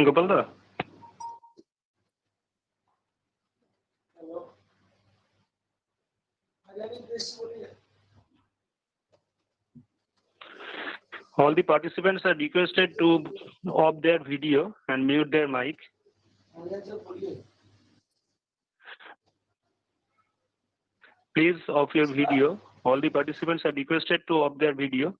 गोपाल दा all the participants are requested to off their video and mute their mic. Please off your video. All the participants are requested to off their video.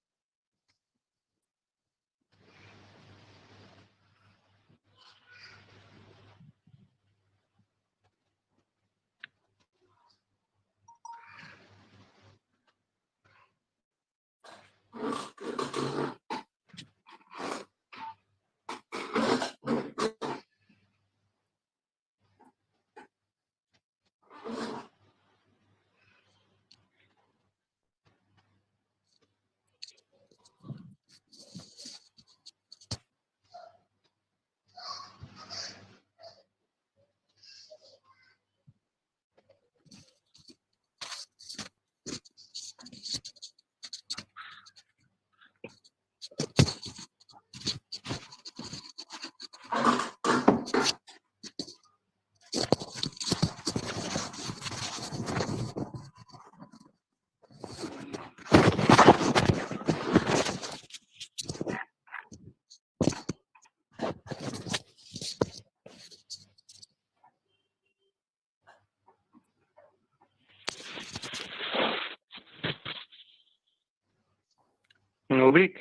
Novik.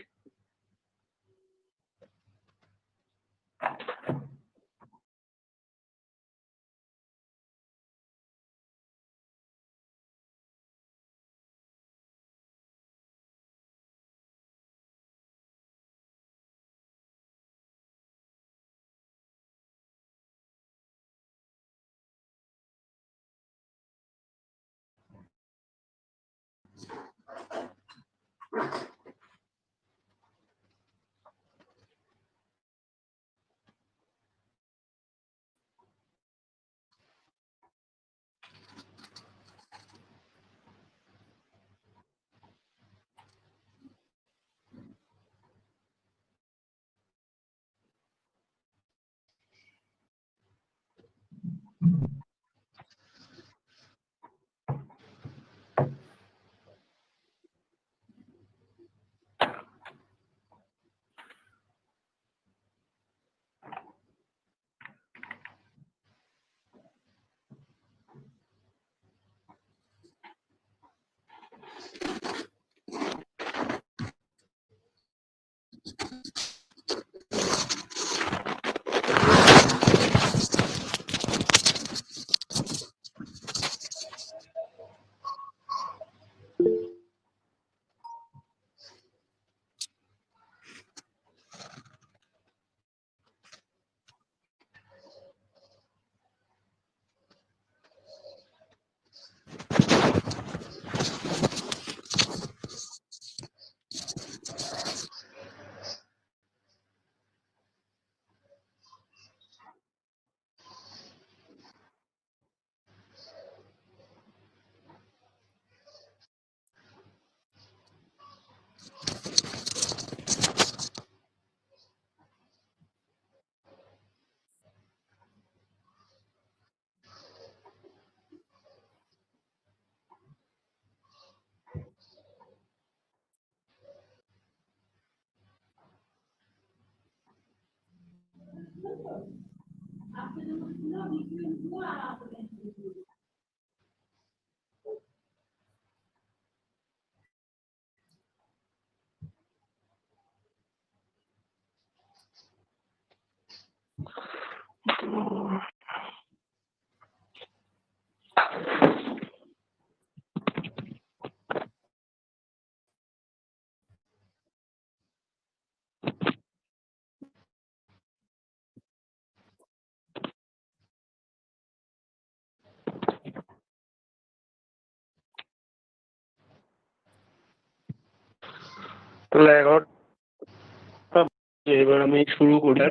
তাহলে 11টা এবার আমি শুরু করি।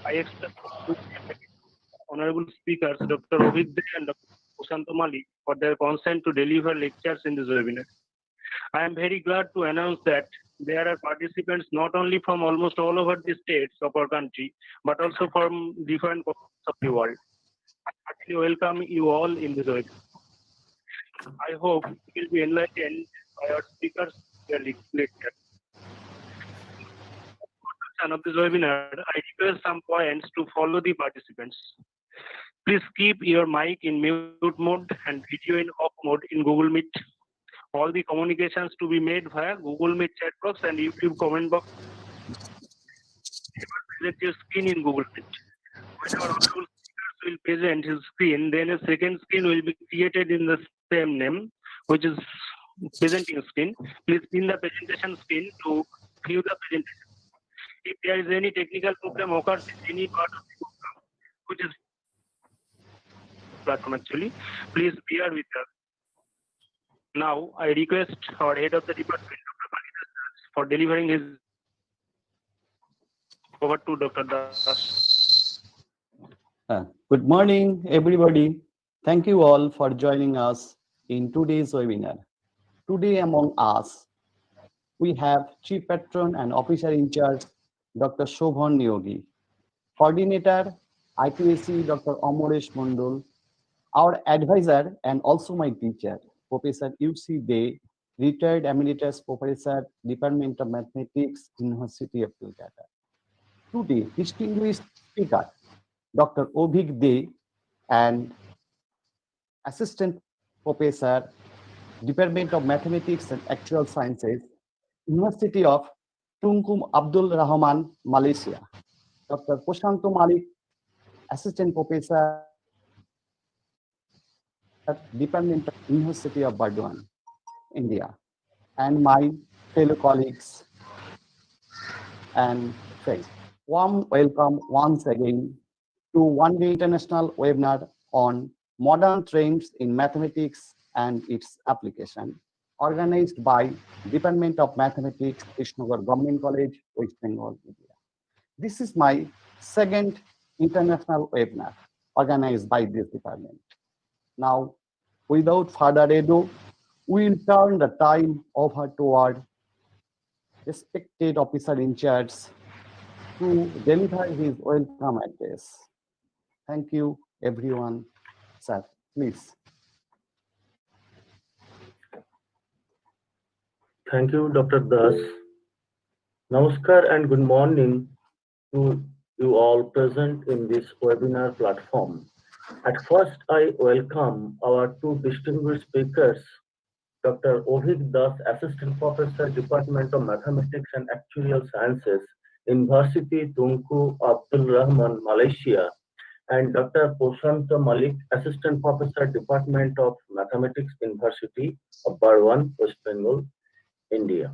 I express honorable speakers Dr. Ovik De and Dr. Prashanto Malik for their consent to deliver lectures in this webinar. I am very glad to announce that there are participants not only from almost all over the states of our country, but also from different parts of the world. I heartily welcome you all in this webinar. I hope you will be enlightened by our speakers' lecture. Of this webinar, I request some points to follow the participants. Please keep your mic in mute mode and video in off mode in Google Meet. All the communications to be made via Google Meet chat box and YouTube comment box. Present your screen in Google Meet. When our honorable speakers will present his screen, then a second screen will be created in the same name, which is presenting screen. Please pin the presentation screen to view the presentation. If there is any technical problem occurs in any part of the program, which is platform actually, please bear with us. Now, I request our head of the department, Dr. Kalidas Das, for delivering his. Over to Dr. Das. Good morning, everybody. Thank you all for joining us in today's webinar. Today among us, we have Chief Patron and Officer in Charge, Dr. Shobhan Neogi, Coordinator, IQAC, Dr. Amoresh Mondol, our advisor and also my teacher, Professor UC De, retired Emeritus Professor, Department of Mathematics, University of Kolkata. Today, distinguished speaker, Dr. Ovik De, and Assistant Professor, Department of Mathematics and Actual Sciences, University of Tunku Abdul Rahman, Malaysia. Dr. Prashanto Malik, Assistant Professor, Department of University of Burdwan, India, and my fellow colleagues and friends. Warm welcome once again to One Day International webinar on modern trends in mathematics and its application, organized by Department of Mathematics, Krishnagar Government College, West Bengal, India. This is my second international webinar organized by this department. Now, without further ado, we will turn the time over toward respected officer in charge to deliver his welcome address. Thank you, everyone. Sir, please. Thank you, Dr. Das. Namaskar and good morning to you all present in this webinar platform. At first, I welcome our two distinguished speakers, Dr. Ovik Das, Assistant Professor, Department of Mathematics and Actuarial Sciences, University Tunku Abdul Rahman, Malaysia, and Dr. Prashanto Malik, Assistant Professor, Department of Mathematics, University of Burdwan, West Bengal, India.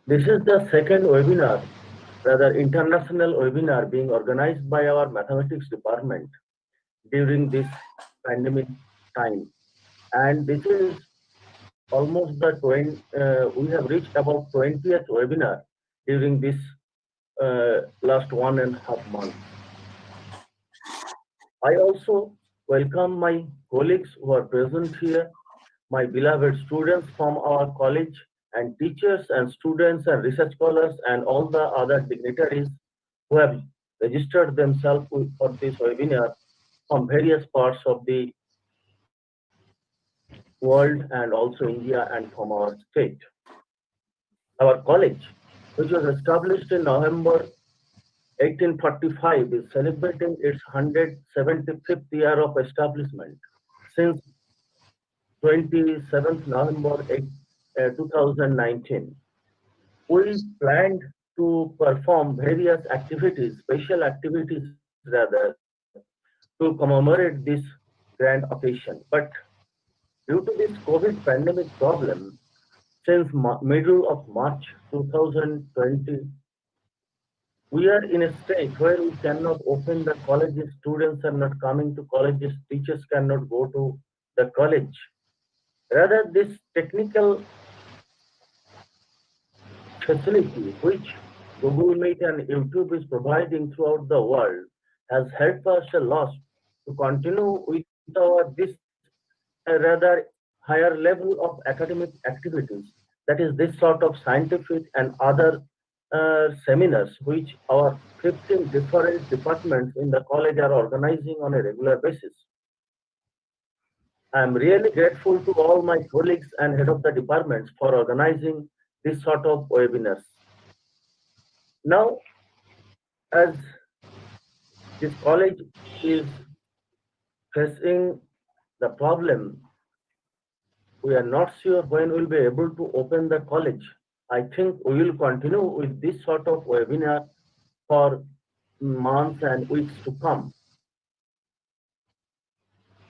This is the second webinar, rather international webinar, being organized by our mathematics department during this pandemic time. And this is almost the 20, we have reached about 20th webinar during this last 1.5 months. I also welcome my colleagues who are present here, my beloved students from our college, and teachers and students and research scholars and all the other dignitaries who have registered themselves for this webinar from various parts of the world and also India and from our state. Our college, which was established in November 1845, is celebrating its 175th year of establishment since 27th November 2019. We planned to perform various activities, special activities rather, to commemorate this grand occasion. But due to this COVID pandemic problem, since middle of March 2020, we are in a state where we cannot open the colleges, students are not coming to colleges, teachers cannot go to the college. Rather, this technical facility which Google Meet and YouTube is providing throughout the world has helped us a lot to continue with our this rather higher level of academic activities. That is this sort of scientific and other seminars which our 15 different departments in the college are organizing on a regular basis. I am really grateful to all my colleagues and head of the departments for organizing this sort of webinars. Now, as this college is facing the problem, we are not sure when we'll be able to open the college. I think we will continue with this sort of webinar for months and weeks to come.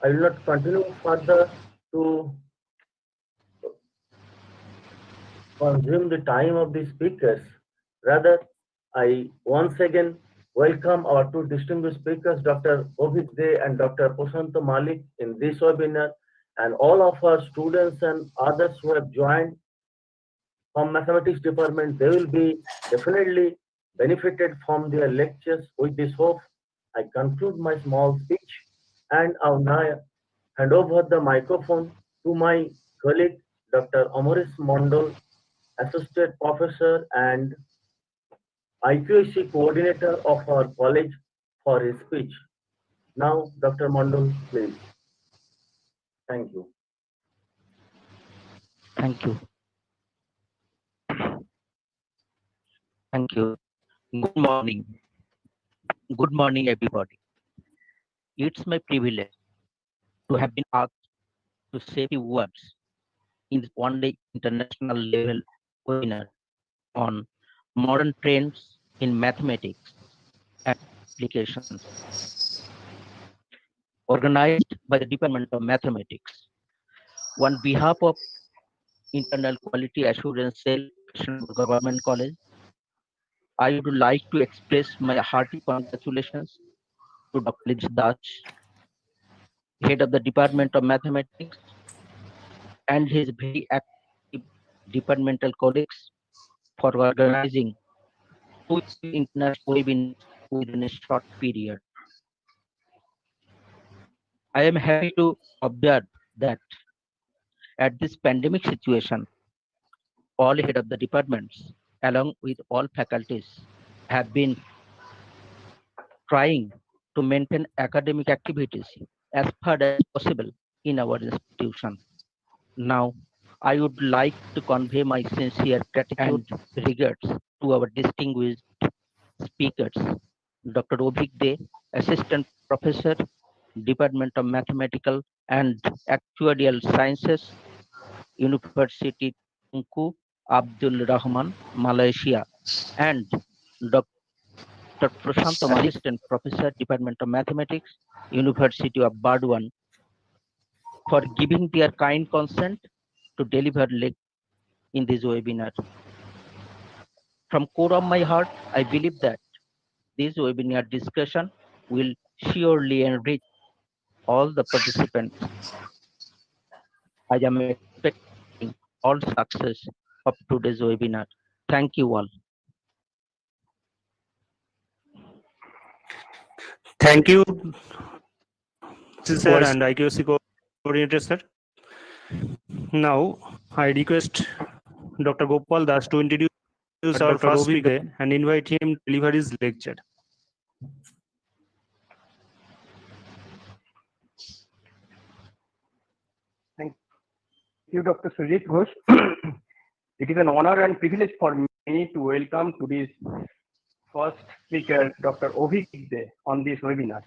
I will not continue further to consume the time of the speakers. Rather, I once again welcome our two distinguished speakers, Dr. Ovik De and Dr. Prashant Malik, in this webinar, and all of our students and others who have joined from mathematics department. They will be definitely benefited from their lectures. With this hope, I conclude my small speech and I'll now hand over the microphone to my colleague, Dr. Amaris Mondal, Associate Professor and IQAC Coordinator of our college, for his speech. Now, Dr. Mondal, please. Thank you. Thank you. Thank you. Good morning. Good morning, everybody. It's my privilege to have been asked to say a few words in this one-day international level webinar on modern trends in mathematics applications, organized by the Department of Mathematics. On behalf of Internal Quality Assurance Cell, Government College, I would like to express my hearty congratulations to Dr. Liz Das, head of the Department of Mathematics, and his very active departmental colleagues for organizing two international webinars within a short period. I am happy to observe that at this pandemic situation, all head of the departments, along with all faculties, have been trying to maintain academic activities as far as possible in our institution. Now, I would like to convey my sincere gratitude and regards to our distinguished speakers, Dr. Ovik De, Assistant Professor, Department of Mathematical and Actuarial Sciences, University Tunku Abdul Rahman, Malaysia, and Dr. Prashant Malik, Assistant Professor, Department of Mathematics, University of Burdwan, for giving their kind consent to deliver in this webinar. From core of my heart, I believe that this webinar discussion will surely enrich all the participants. I am expecting all success of today's webinar. Thank you all. Thank you, sir, and IQAC coordinator, sir. Now, I request Dr. Gopal Das to introduce our first speaker and invite him to deliver his lecture. Thank you, Dr. Sujit Ghosh. It is an honor and privilege for me to welcome today's first speaker, Dr. Ovik De, on this webinar.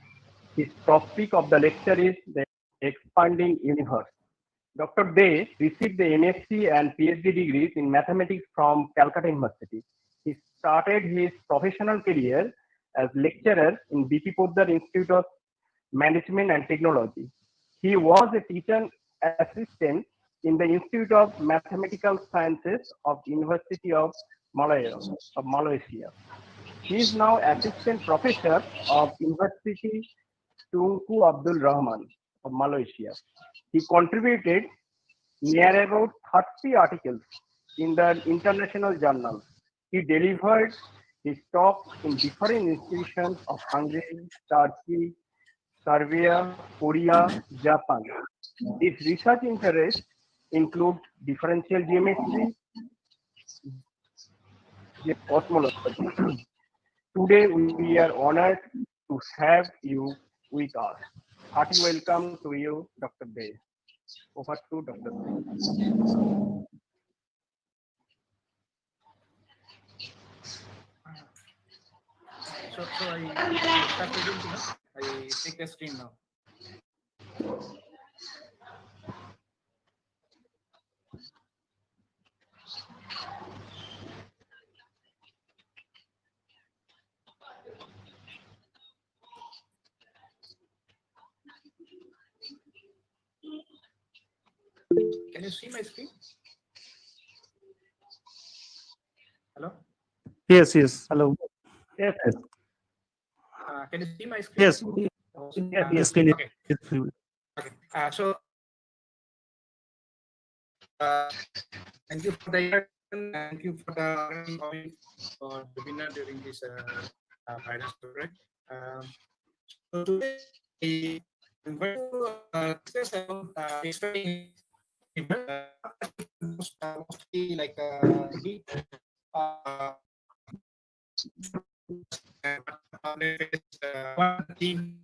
His topic of the lecture is the expanding universe. Dr. De received the MSc and PhD degrees in mathematics from Calcutta University. He started his professional career as lecturer in BP Poddar Institute of Management and Technology. He was a teacher assistant in the Institute of Mathematical Sciences of University of Malaysia. He is now assistant professor of University Tunku Abdul Rahman of Malaysia. He contributed near about 30 articles in the international journals. He delivered His talks in different institutions of Hungary, Turkey, Serbia, Korea, Japan. His research interests include differential geometry, cosmology. Today, we are honored to have you with us. Hearty welcome to you, Dr. Dey. Over to Dr. Dey. So I start presenting now. I take the screen now. Can you see my screen? Hello? Yes, yes. Hello. Yes, Can you see my screen? Yes. yes. Screen Okay. is full. Okay. Thank you for the invitation. Thank you for the for webinar during this virus outbreak. So today I'm going to discuss about explaining mostly like heat one team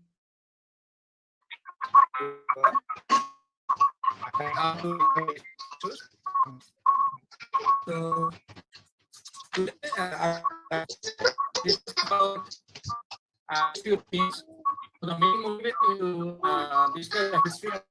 how to choose. So today this is about few things. So the main motivate to discuss the history of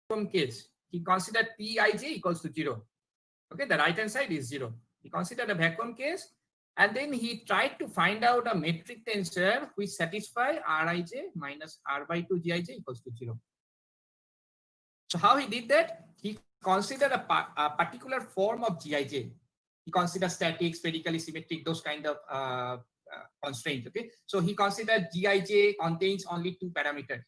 vacuum case, he considered Pij equals to 0. Okay, the right hand side is 0. He considered a vacuum case, and then he tried to find out a metric tensor which satisfy Rij minus R by 2 Gij equals to 0. So how he did that? He considered a particular form of Gij. He considered static, spherically symmetric, those kind of constraints. Okay, so he considered Gij contains only 2 parameters,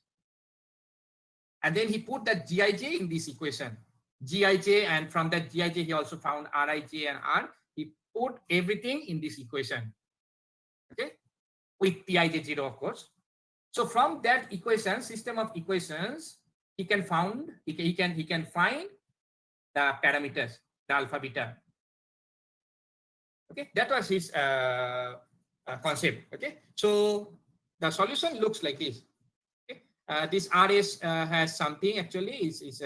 and then he put that Gij in this equation. Gij, and from that Gij he also found Rij and R. He put everything in this equation. Okay, with Pij 0, of course. So from that equation, system of equations, he can find the parameters, the alpha beta. Okay, that was his concept. Okay, so the solution looks like this. Okay, this RS has something actually is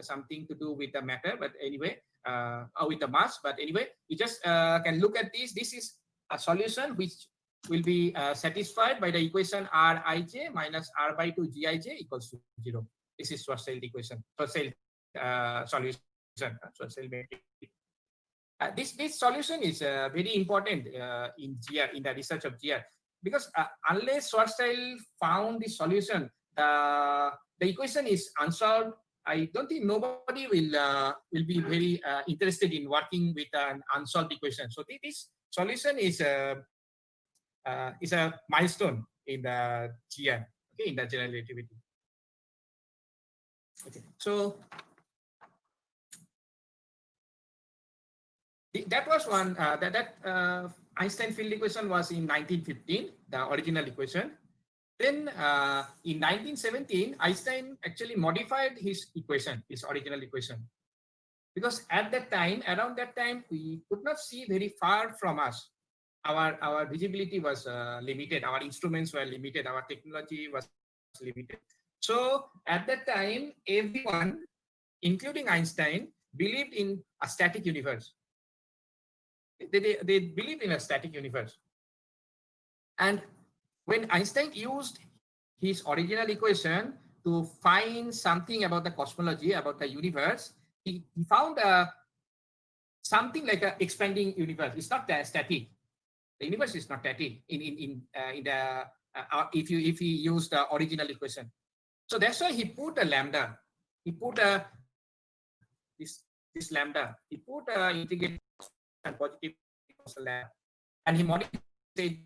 something to do with the matter, but anyway, or with the mass. But anyway, you just can look at this. This is a solution which will be satisfied by the equation Rij minus R by 2 Gij equals to 0. This is Schwarzschild equation, Schwarzschild solution, Schwarzschild metric. This solution is very important in GR, in the research of GR, because unless Schwarzschild found this solution, the equation is unsolved. I don't think nobody will be very interested in working with an unsolved equation. So this solution is a milestone in the GR, okay, in the general relativity. Okay, so that was one Einstein field equation was in 1915, the original equation. Then in 1917, Einstein actually modified his equation, his original equation, because at that time, around that time, we could not see very far from us. Our visibility was limited. Our instruments were limited. Our technology was limited. So at that time, everyone, including Einstein, believed in a static universe. They believed in a static universe. And when Einstein used his original equation to find something about the cosmology, about the universe, he found something like an expanding universe. It's not static. The universe is not static if he used the original equation. So that's why he put a lambda. He put this lambda. He put integrated and positive lambda, and he modified the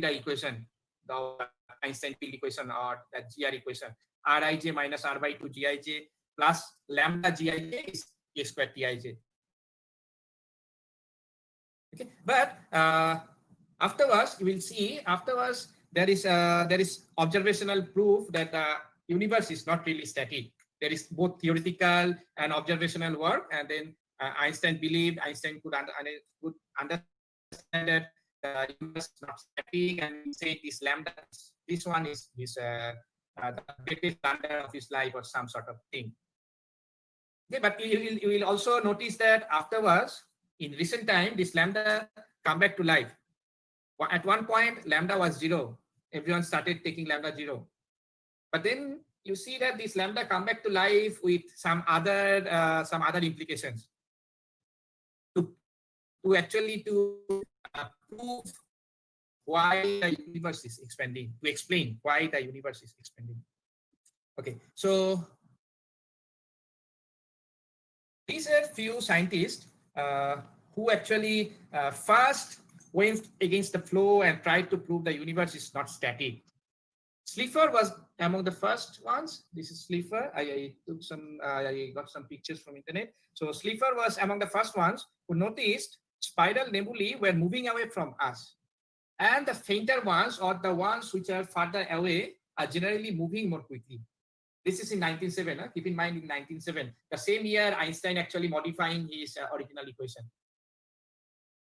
equation, the Einstein field equation or the GR equation. Rij minus R by 2 Gij plus lambda Gij is K squared Tij. Okay, but afterwards you will see. Afterwards there is observational proof that the universe is not really static. There is both theoretical and observational work, and then Einstein could understand that the universe is not static, and say this lambda, this one is the greatest lambda of his life or some sort of thing. Okay, but you will also notice that afterwards, in recent time, this lambda come back to life. At one point, lambda was 0. Everyone started taking lambda 0. But then you see that this lambda come back to life with some other implications. To prove why the universe is expanding, to explain why the universe is expanding. Okay, so these are few scientists who actually first went against the flow and tried to prove the universe is not static. Slipher was among the first ones. This is Slipher. I got some pictures from internet. So Slipher was among the first ones who noticed spiral nebulae were moving away from us, and the fainter ones, or the ones which are further away, are generally moving more quickly. This is in 1907. Keep in mind, in 1907, the same year Einstein actually modifying his original equation.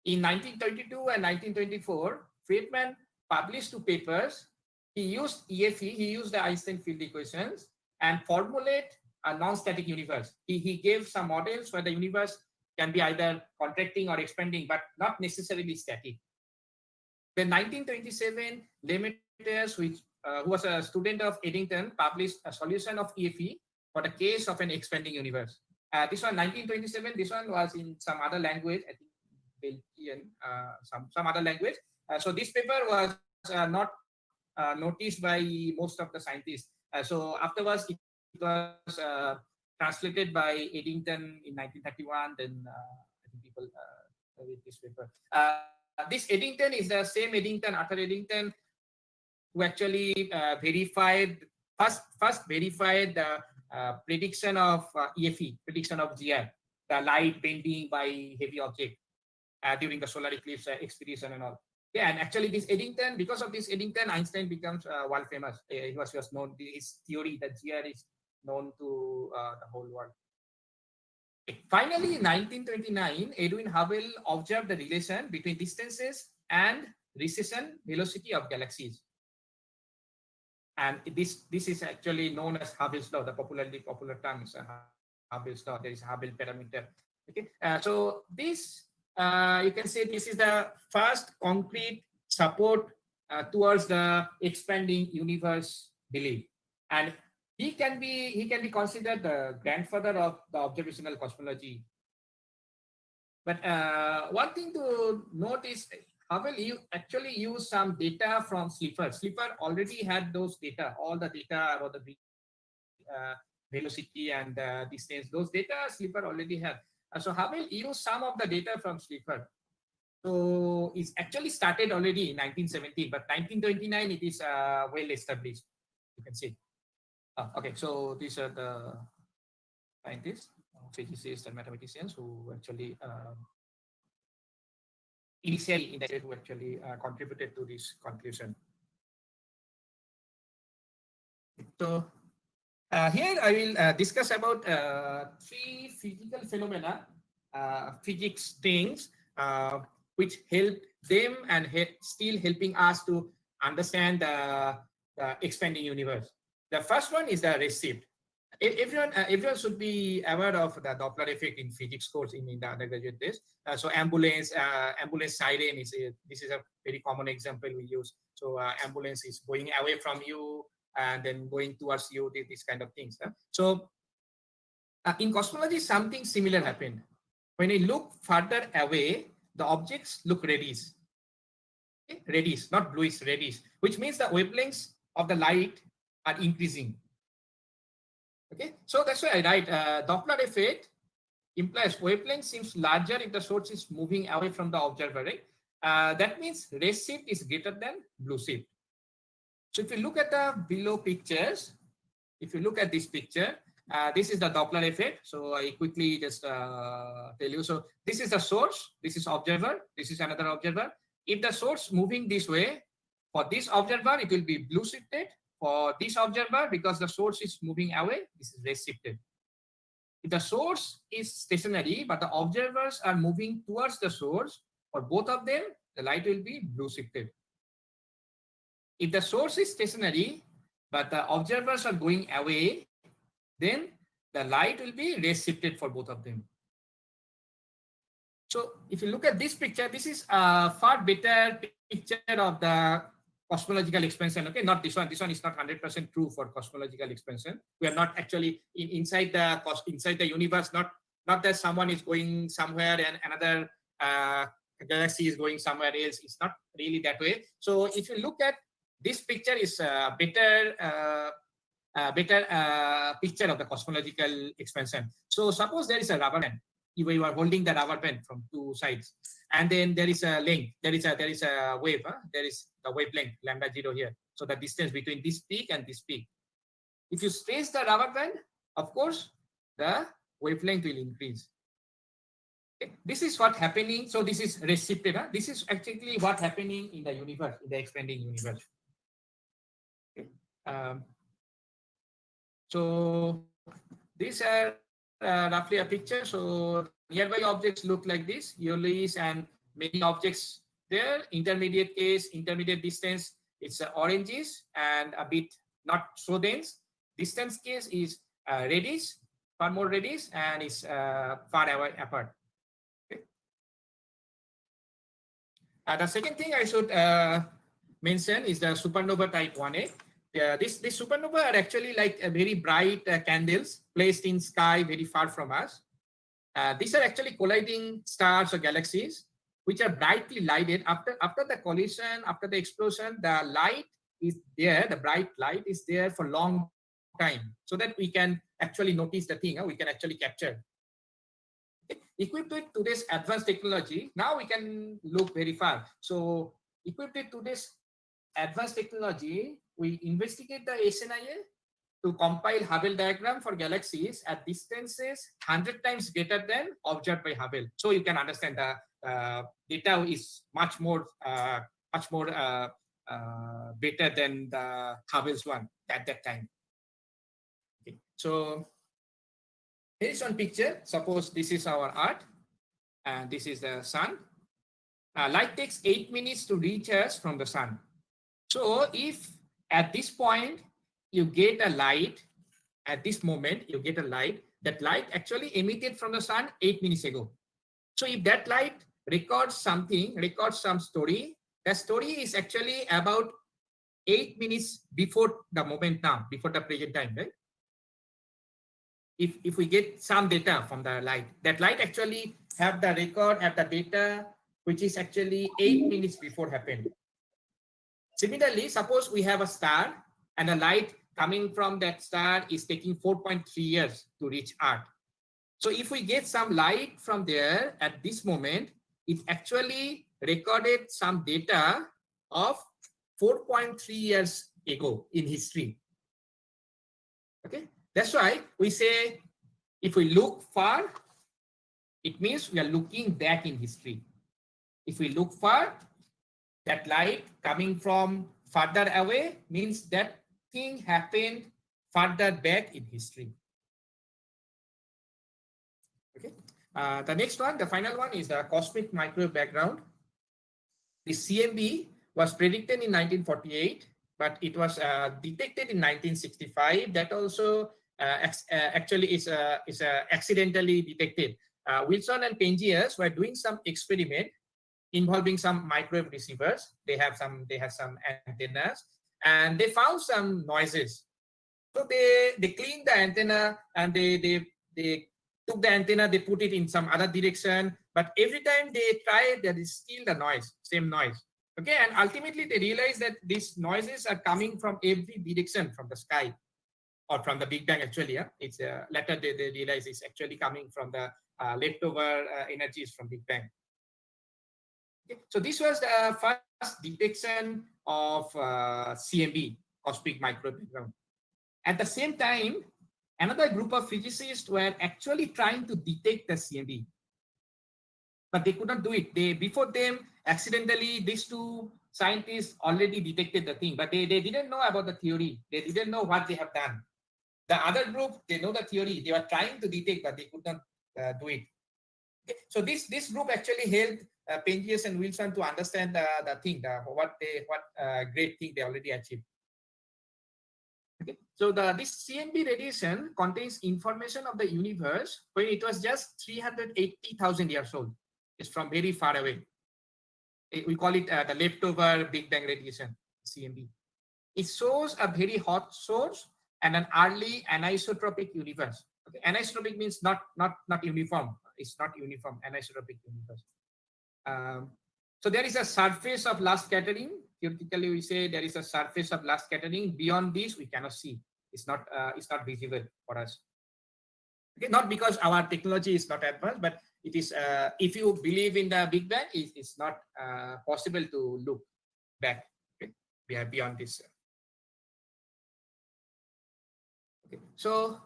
In 1922 and 1924, Friedman published 2 papers. He used EFE, he used the Einstein field equations, and formulate a non-static universe. He gave some models where the universe can be either contracting or expanding, but not necessarily static. Then 1927, Lemaitre, who was a student of Eddington, published a solution of EFE, for the case of an expanding universe. This one 1927. This one was in some other language, I think Belgian, some other language. So this paper was not noticed by most of the scientists. So afterwards, it was translated by Eddington in 1931. Then I think people read this paper. This Eddington is the same Eddington, Arthur Eddington, who actually verified first verified the prediction of EFE, prediction of GR, the light bending by heavy object during the solar eclipse expedition and all. Yeah, and actually this Eddington, because of this Eddington, Einstein becomes world famous. He was known, his theory that GR is known to the whole world. Finally, in 1929, Edwin Hubble observed the relation between distances and recession velocity of galaxies. And this is actually known as Hubble's law. The popular term is Hubble's law. There is a Hubble parameter. Okay, so this you can say this is the first concrete support towards the expanding universe belief, and he can be considered the grandfather of the observational cosmology. But one thing to note is Hubble actually used some data from Slipher. Slipher already had those data, all the data about the velocity and distance. Those data Slipher already had. So Hubble used some of the data from Slipher. So it's actually started already in 1917, but 1929 it is well established. You can see. Okay, so these are the scientists, physicists, and mathematicians who actually initially who actually contributed to this conclusion. So here I will discuss about 3 physical phenomena, physics things, which help them and still helping us to understand the expanding universe. The first one is the redshift. Everyone should be aware of the Doppler effect in physics course in the undergraduate days. So ambulance siren this is a very common example we use. So ambulance is going away from you and then going towards you, these kind of things. So in cosmology, something similar happened. When you look further away, the objects look reddish. Okay? Reddish, not bluish, reddish, which means the wavelengths of the light are increasing. Okay, so that's why I write Doppler effect implies wavelength seems larger if the source is moving away from the observer, right? That means redshift is greater than blue shift. So if you look at the below pictures, if you look at this picture, this is the Doppler effect. So I quickly just tell you. So this is the source, this is observer, this is another observer. If the source moving this way, for this observer, it will be blue shifted. For this observer, because the source is moving away, this is redshifted. If the source is stationary, but the observers are moving towards the source, for both of them, the light will be blue shifted. If the source is stationary, but the observers are going away, then the light will be redshifted for both of them. So if you look at this picture, this is a far better picture of the cosmological expansion. Okay, not this one. This one is not 100% true for cosmological expansion. We are not actually inside the universe. Not that someone is going somewhere and another galaxy is going somewhere else. It's not really that way. So if you look at this picture, is a better picture of the cosmological expansion. So suppose there is a rubber band. You are holding the rubber band from 2 sides, and then there is a length. There is a wave. There is the wavelength λ0 here. So the distance between this peak and this peak. If you stretch the rubber band, of course, the wavelength will increase. Okay. This is what happening. So this is redshifted. This is actually what happening in the universe, in the expanding universe. Okay. So these are roughly a picture. So nearby objects look like this, yellowish, and many objects there. Intermediate case, intermediate distance, it's oranges and a bit not so dense. Distance case is reddish, far more reddish, and is far away apart. Okay. The second thing I should mention is the supernova type 1A. This supernova are actually like a very bright candles placed in sky very far from us. These are actually colliding stars or galaxies which are brightly lighted. After the collision, after the explosion, the light is there, the bright light is there for long time, so that we can actually notice the thing, we can actually capture. Equipped with today's advanced technology, now we can look very far. So equipped with today's advanced technology, we investigate the SNIA to compile Hubble diagram for galaxies at distances 100 times greater than observed by Hubble. So you can understand the data is much more better than the Hubble's one at that time. Okay. So here is one picture. Suppose this is our Earth, and this is the Sun. Light takes 8 minutes to reach us from the Sun. So if at this point you get a light, at this moment you get a light, that light actually emitted from the Sun 8 minutes ago. So if that light records something, records some story, that story is actually about 8 minutes before the moment now, before the present time, right? If we get some data from the light, that light actually have the record, have the data, which is actually 8 minutes before happened. Similarly, suppose we have a star and the light coming from that star is taking 4.3 years to reach Earth. So if we get some light from there at this moment, it actually recorded some data of 4.3 years ago in history. Okay, that's why we say if we look far, it means we are looking back in history. If we look far, that light coming from further away means that thing happened further back in history. Okay. The next one, the final one, is the cosmic microwave background. The CMB was predicted in 1948, but it was detected in 1965. That also actually is accidentally detected. Wilson and Penzias were doing some experiment involving some microwave receivers. They have some antennas, and they found some noises. So they cleaned the antenna and they took the antenna, they put it in some other direction, but every time they try, there is still the noise, same noise. Okay, and ultimately they realize that these noises are coming from every direction from the sky or from the Big Bang. Actually, it's later they realize it's actually coming from the leftover energies from Big Bang. Okay. So this was the first detection of CMB, cosmic microwave background. At the same time, another group of physicists were actually trying to detect the CMB, but they could not do it. Before them, accidentally, these two scientists already detected the thing, but they didn't know about the theory. They didn't know what they have done. The other group, they know the theory. They were trying to detect, but they could not do it. Okay. So this group actually helped Penzias and Wilson to understand the thing, what great thing they already achieved. Okay. So this CMB radiation contains information of the universe when it was just 380,000 years old. It's from very far away. We call it the leftover Big Bang radiation, CMB. It shows a very hot source and an early anisotropic universe. Okay. Anisotropic means not uniform. It's not uniform, anisotropic universe. So there is a surface of last scattering. Theoretically, we say there is a surface of last scattering. Beyond this, we cannot see. It's not visible for us. Okay, not because our technology is not advanced, but it is. If you believe in the Big Bang, it's not possible to look back. Okay, we are beyond this. Okay, so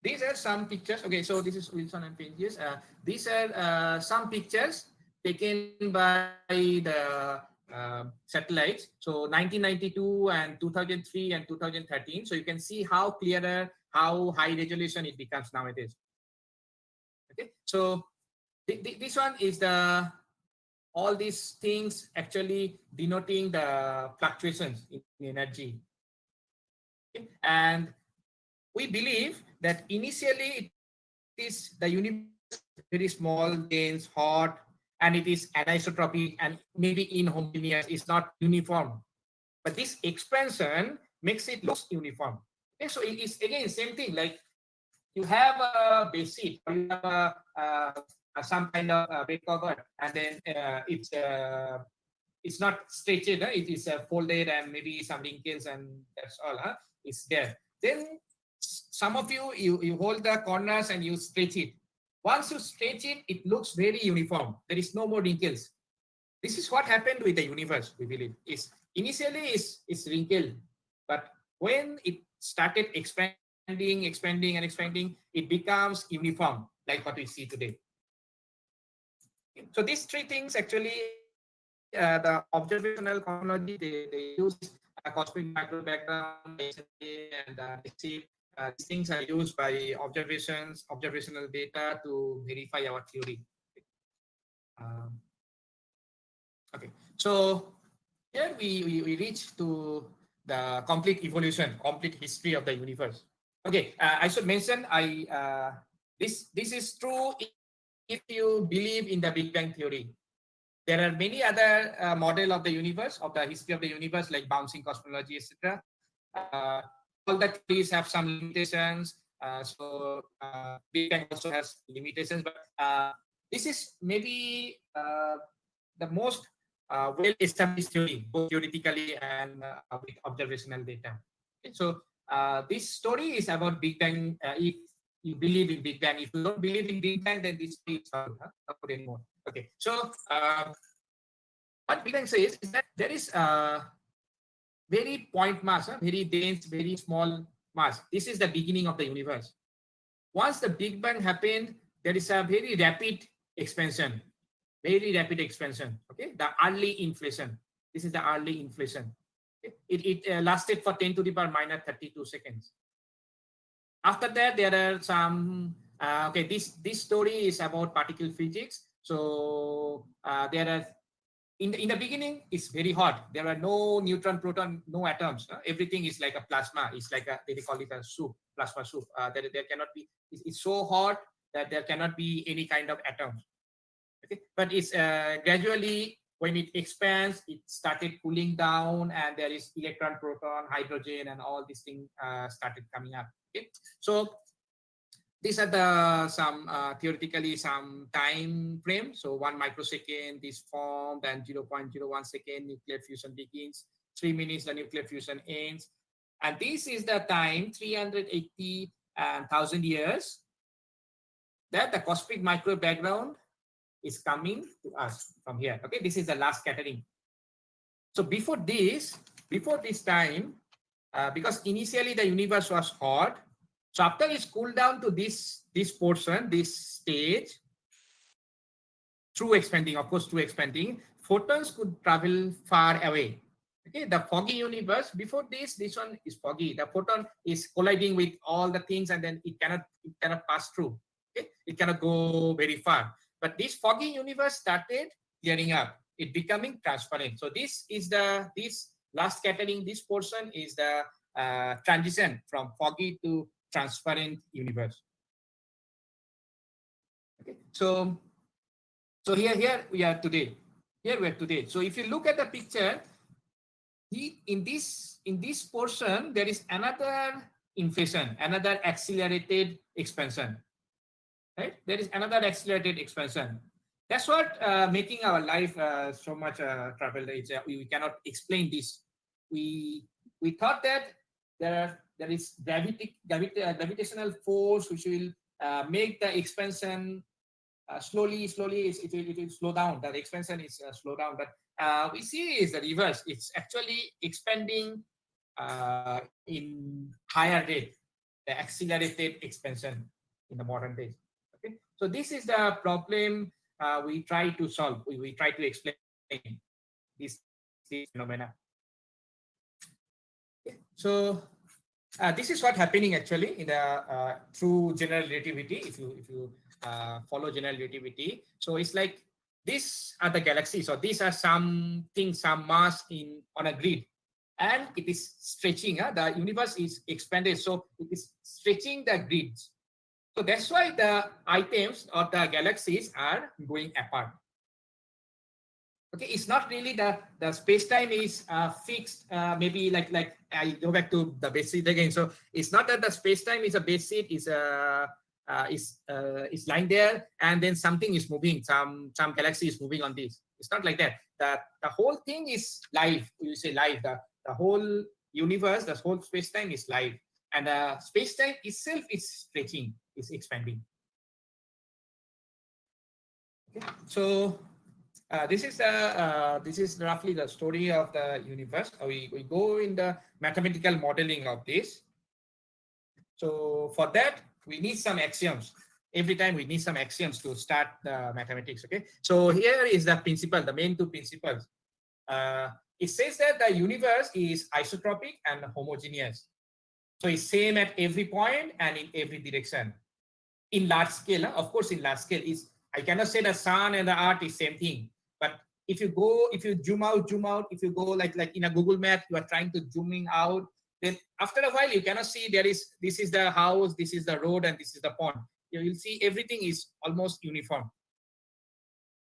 these are some pictures. Okay, so this is Wilson and Penzias. These are some pictures taken by the satellites. So 1992 and 2003 and 2013. So you can see how clearer, how high resolution it becomes nowadays. Okay, so this one is all these things actually denoting the fluctuations in energy. Okay? And we believe that initially it is the universe very small, dense, hot, and it is anisotropic and maybe inhomogeneous. It's not uniform. but this expansion makes it look uniform. Okay, so it is again same thing, like you have a base sheet, or you have some kind of bed cover, and then it's not stretched, it is folded and maybe some wrinkles and that's all. It's there. Then some of you hold the corners and you stretch it. Once you stretch it, it looks very uniform. There is no more wrinkles. This is what happened with the universe, we believe. Initially it's wrinkled, but when it started expanding, it becomes uniform, like what we see today. So these three things actually, the observational cosmology, they use cosmic micro background, and these things are used by observational data to verify our theory. Okay, so here we reach to the complete evolution, complete history of the universe. Okay, I should mention, this is true if you believe in the Big Bang theory. There are many other model of the universe, of the history of the universe, like bouncing cosmology, etc. All the theories have some limitations. So Big Bang also has limitations, but this is maybe the most well-established theory, both theoretically and with observational data. Okay, so this story is about Big Bang. If you believe in Big Bang, if you don't believe in Big Bang, then this story is not good anymore. Okay, so what Big Bang says is that there is a very point mass, very dense, very small mass. This is the beginning of the universe. Once the Big Bang happened, there is a very rapid expansion. Very rapid expansion. Okay, the early inflation. This is the early inflation. Okay? It lasted for 10 to the power minus 32 seconds. After that, there are some. Okay, this story is about particle physics. So there are in the beginning, it's very hot. There are no neutron, proton, no atoms. Everything is like a plasma. It's like they call it a soup, plasma soup. There cannot be. It's so hot that there cannot be any kind of atoms. Okay, but it's gradually, when it expands, it started cooling down, and there is electron, proton, hydrogen, and all these things started coming up. Okay, so these are the some theoretically some time frame. So 1 microsecond this formed, and 0.01 second nuclear fusion begins. 3 minutes the nuclear fusion ends, and this is the time 380,000 years that the cosmic microwave background is coming to us from here. Okay, this is the last scattering. So before this time, because initially the universe was hot, so after it's cooled down to this portion, this stage, through expanding, of course, through expanding, photons could travel far away. Okay, the foggy universe, before this one is foggy. The photon is colliding with all the things, and then it cannot pass through. Okay, it cannot go very far. But this foggy universe started clearing up, it becoming transparent. So this last scattering, this portion is the transition from foggy to transparent universe. Okay, so here we are today. So if you look at the picture, in this portion there is another inflation, another accelerated expansion. Right? There is another accelerated expansion. That's what making our life so much trouble. We cannot explain this. We thought that there is gravitational force which will make the expansion slowly. It will slow down. The expansion is slow down, but we see is the reverse. It's actually expanding in higher rate. The accelerated expansion in the modern days. Okay, so this is the problem we try to solve. We try to explain this phenomena. Okay. So this is what happening actually in the through general relativity. If you follow general relativity, so it's like these are the galaxies. So these are some mass on a grid, and it is stretching. The universe is expanded, so it is stretching the grids. So that's why the items or the galaxies are going apart. Okay, it's not really the space-time is fixed. Maybe like I go back to the base seat again. So it's not that the space-time is a base seat is lying there and then something is moving. Some galaxy is moving on this. It's not like that. The whole thing is live. We say live. The whole universe, the whole space-time is live, and space-time itself is stretching, is expanding. Okay, so. This is roughly the story of the universe. We go in the mathematical modeling of this. So for that, we need some axioms. Every time we need some axioms to start the mathematics. Okay. So here is the principle, the main two principles. It says that the universe is isotropic and homogeneous. So it's same at every point and in every direction. In large scale, of course, in large scale I cannot say the sun and the earth is same thing. But if you zoom out, if you go like in a Google map, you are trying to zooming out, then after a while you cannot see this is the house, this is the road, and this is the pond. You will see everything is almost uniform.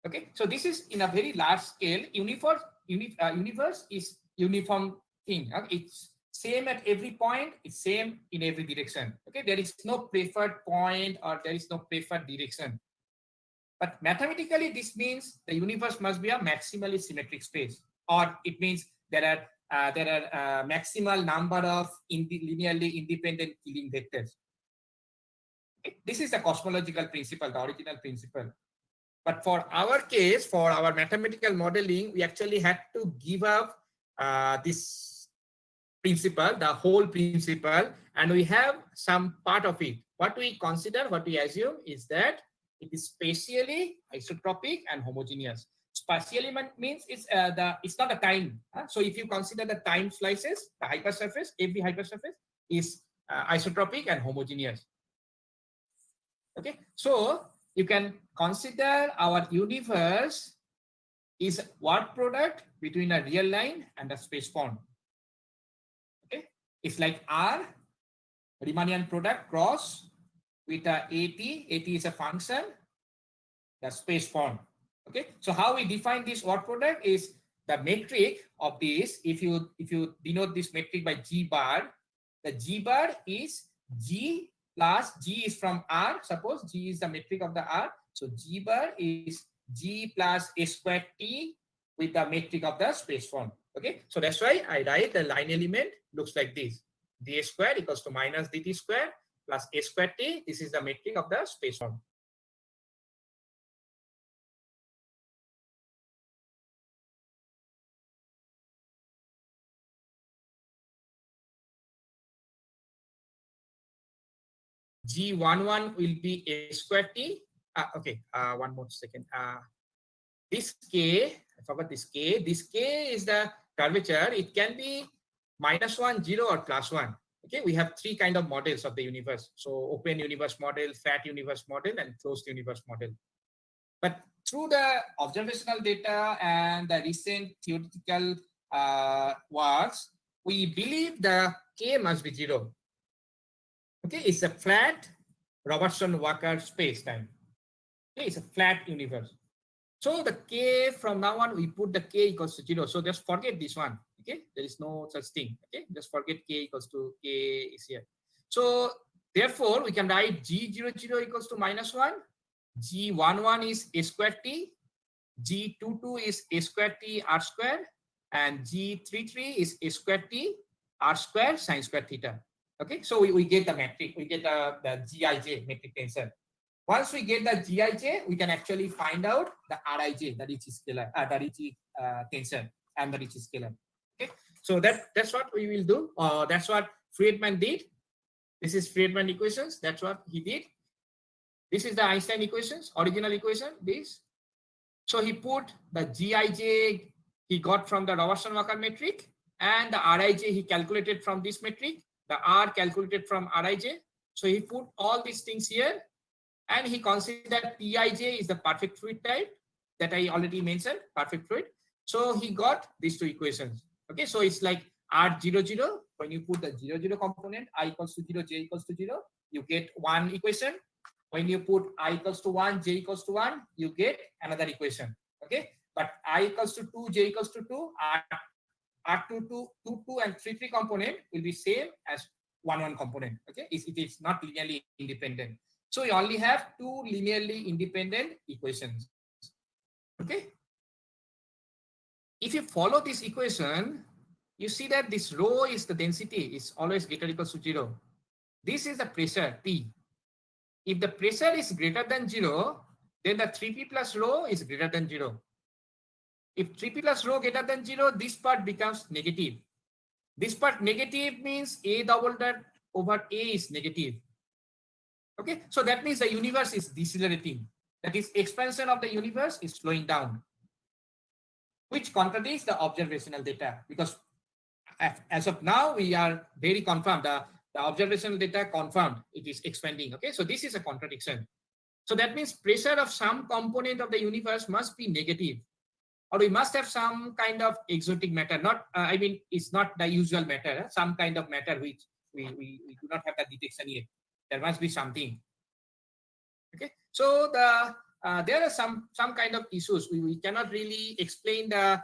Okay, so this is in a very large scale. Universe is uniform thing. Okay? It's same at every point. It's same in every direction. Okay, there is no preferred point or there is no preferred direction. But mathematically, this means the universe must be a maximally symmetric space, or it means there are maximal number of linearly independent Killing vectors. Okay? This is the cosmological principle, the original principle. But for our case, for our mathematical modeling, we actually had to give up this principle, the whole principle, and we have some part of it. What we consider, what we assume is that it is spatially isotropic and homogeneous. Spatially means it's not a time. So if you consider the time slices, the hypersurface, every hypersurface is isotropic and homogeneous. Okay, so you can consider our universe is word product between a real line and a space form. Okay, it's like R, Riemannian product cross with a AT is a function, the space form. Okay, so how we define this word product is the metric of this. If you denote this metric by G bar, the G bar is G plus G is from R. Suppose G is the metric of the R, so G bar is G plus A squared T with the metric of the space form. Okay, so that's why I write the line element looks like this: dA squared equals to minus dt squared plus A squared T. This is the metric of the space form. G11 will be A squared T. Okay, one more second. This K, I forgot this K. This K is the curvature. It can be -1, 0, or +1. Okay, we have three kind of models of the universe. So open universe model, flat universe model, and closed universe model. But through the observational data and the recent theoretical works, we believe the K must be 0. Okay, it's a flat Robertson-Walker space-time. Okay, it's a flat universe. So the K from now on, we put the K equals to 0. So just forget this one. Okay, there is no such thing. Okay, just forget K equals to K is here. So therefore, we can write G00 equals to -1. G11 is A squared T. G22 is A squared T R squared. And G33 is A squared T R squared sine squared theta. Okay, so we get the metric, we get the Gij metric tensor. Once we get the Gij, we can actually find out the Rij, the Ricci scalar, the Ricci tensor, and the Ricci scalar. Okay, so that's what we will do. That's what Friedman did. This is Friedman equations. That's what he did. This is the Einstein equations, original equation. This. So he put the Gij he got from the Robertson-Walker metric, and the Rij he calculated from this metric. The R calculated from Rij. So he put all these things here, and he considered Pij is the perfect fluid type that I already mentioned, perfect fluid. So he got these two equations. Okay, so it's like R00. When you put the 0, component, I equals to 0, j equals to 0, you get one equation. When you put I equals to 1, j equals to 1, you get another equation. Okay, but I equals to 2, j equals to 2, R2, 2 and 3 component will be same as 1 component. Okay, it is not linearly independent. So we only have 2 linearly independent equations. Okay. If you follow this equation, you see that this rho is the density is always greater or equals to 0. This is the pressure P. If the pressure is greater than 0, then the 3P plus rho is greater than 0. If 3P plus rho greater than 0, this part becomes negative. This part negative means A double dot over A is negative. Okay, so that means the universe is decelerating. That is, expansion of the universe is slowing down, which contradicts the observational data, because as of now, we are very confirmed. The observational data confirmed it is expanding. Okay, so this is a contradiction. So that means pressure of some component of the universe must be negative, or we must have some kind of exotic matter. Not, I mean, it's not the usual matter. Some kind of matter which we do not have the detection yet. There must be something. Okay, so there are some kind of issues. We cannot really explain the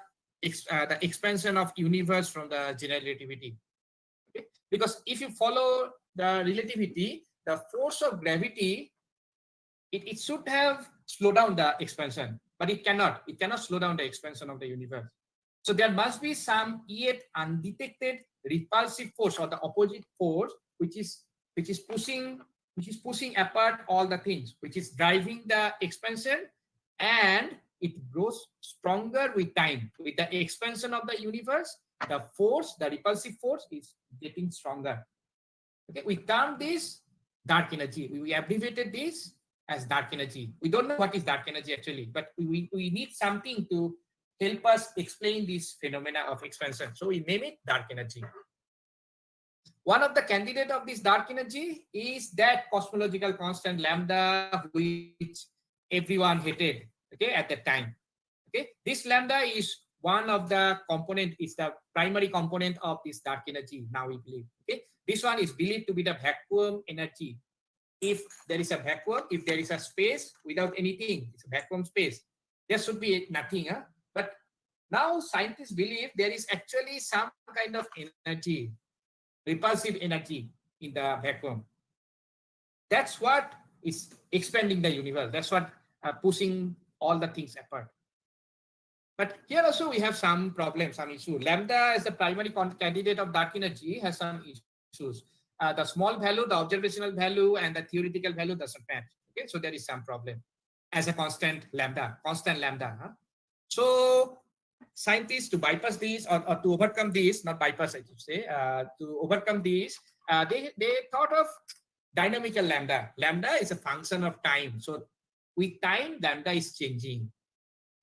expansion of universe from the general relativity. Okay, because if you follow the relativity, the force of gravity, it should have slowed down the expansion, but it cannot. It cannot slow down the expansion of the universe. So there must be some yet undetected repulsive force, or the opposite force, which is pushing apart all the things, which is driving the expansion, and it grows stronger with time. With the expansion of the universe, the force, the repulsive force, is getting stronger. Okay, we term this dark energy. We abbreviated this as dark energy. We don't know what is dark energy actually, but we need something to help us explain this phenomena of expansion. So we name it dark energy. One of the candidates of this dark energy is that cosmological constant lambda, which everyone hated, okay, at that time. Okay, this lambda is one of the component, is the primary component of this dark energy. Now we believe. Okay, this one is believed to be the vacuum energy. If there is a vacuum, if there is a space without anything, it's a vacuum space, there should be nothing. But now scientists believe there is actually some kind of energy, repulsive energy in the vacuum. That's what is expanding the universe. That's what pushing all the things apart. But here also we have some problems, some issue. Lambda as the primary candidate of dark energy has some issues. The small value, the observational value, and the theoretical value doesn't match. Okay, so there is some problem as a constant lambda. So scientists, to bypass this, or to overcome this, not bypass, I should say, to overcome this, they thought of dynamical lambda. Lambda is a function of time. So with time, lambda is changing.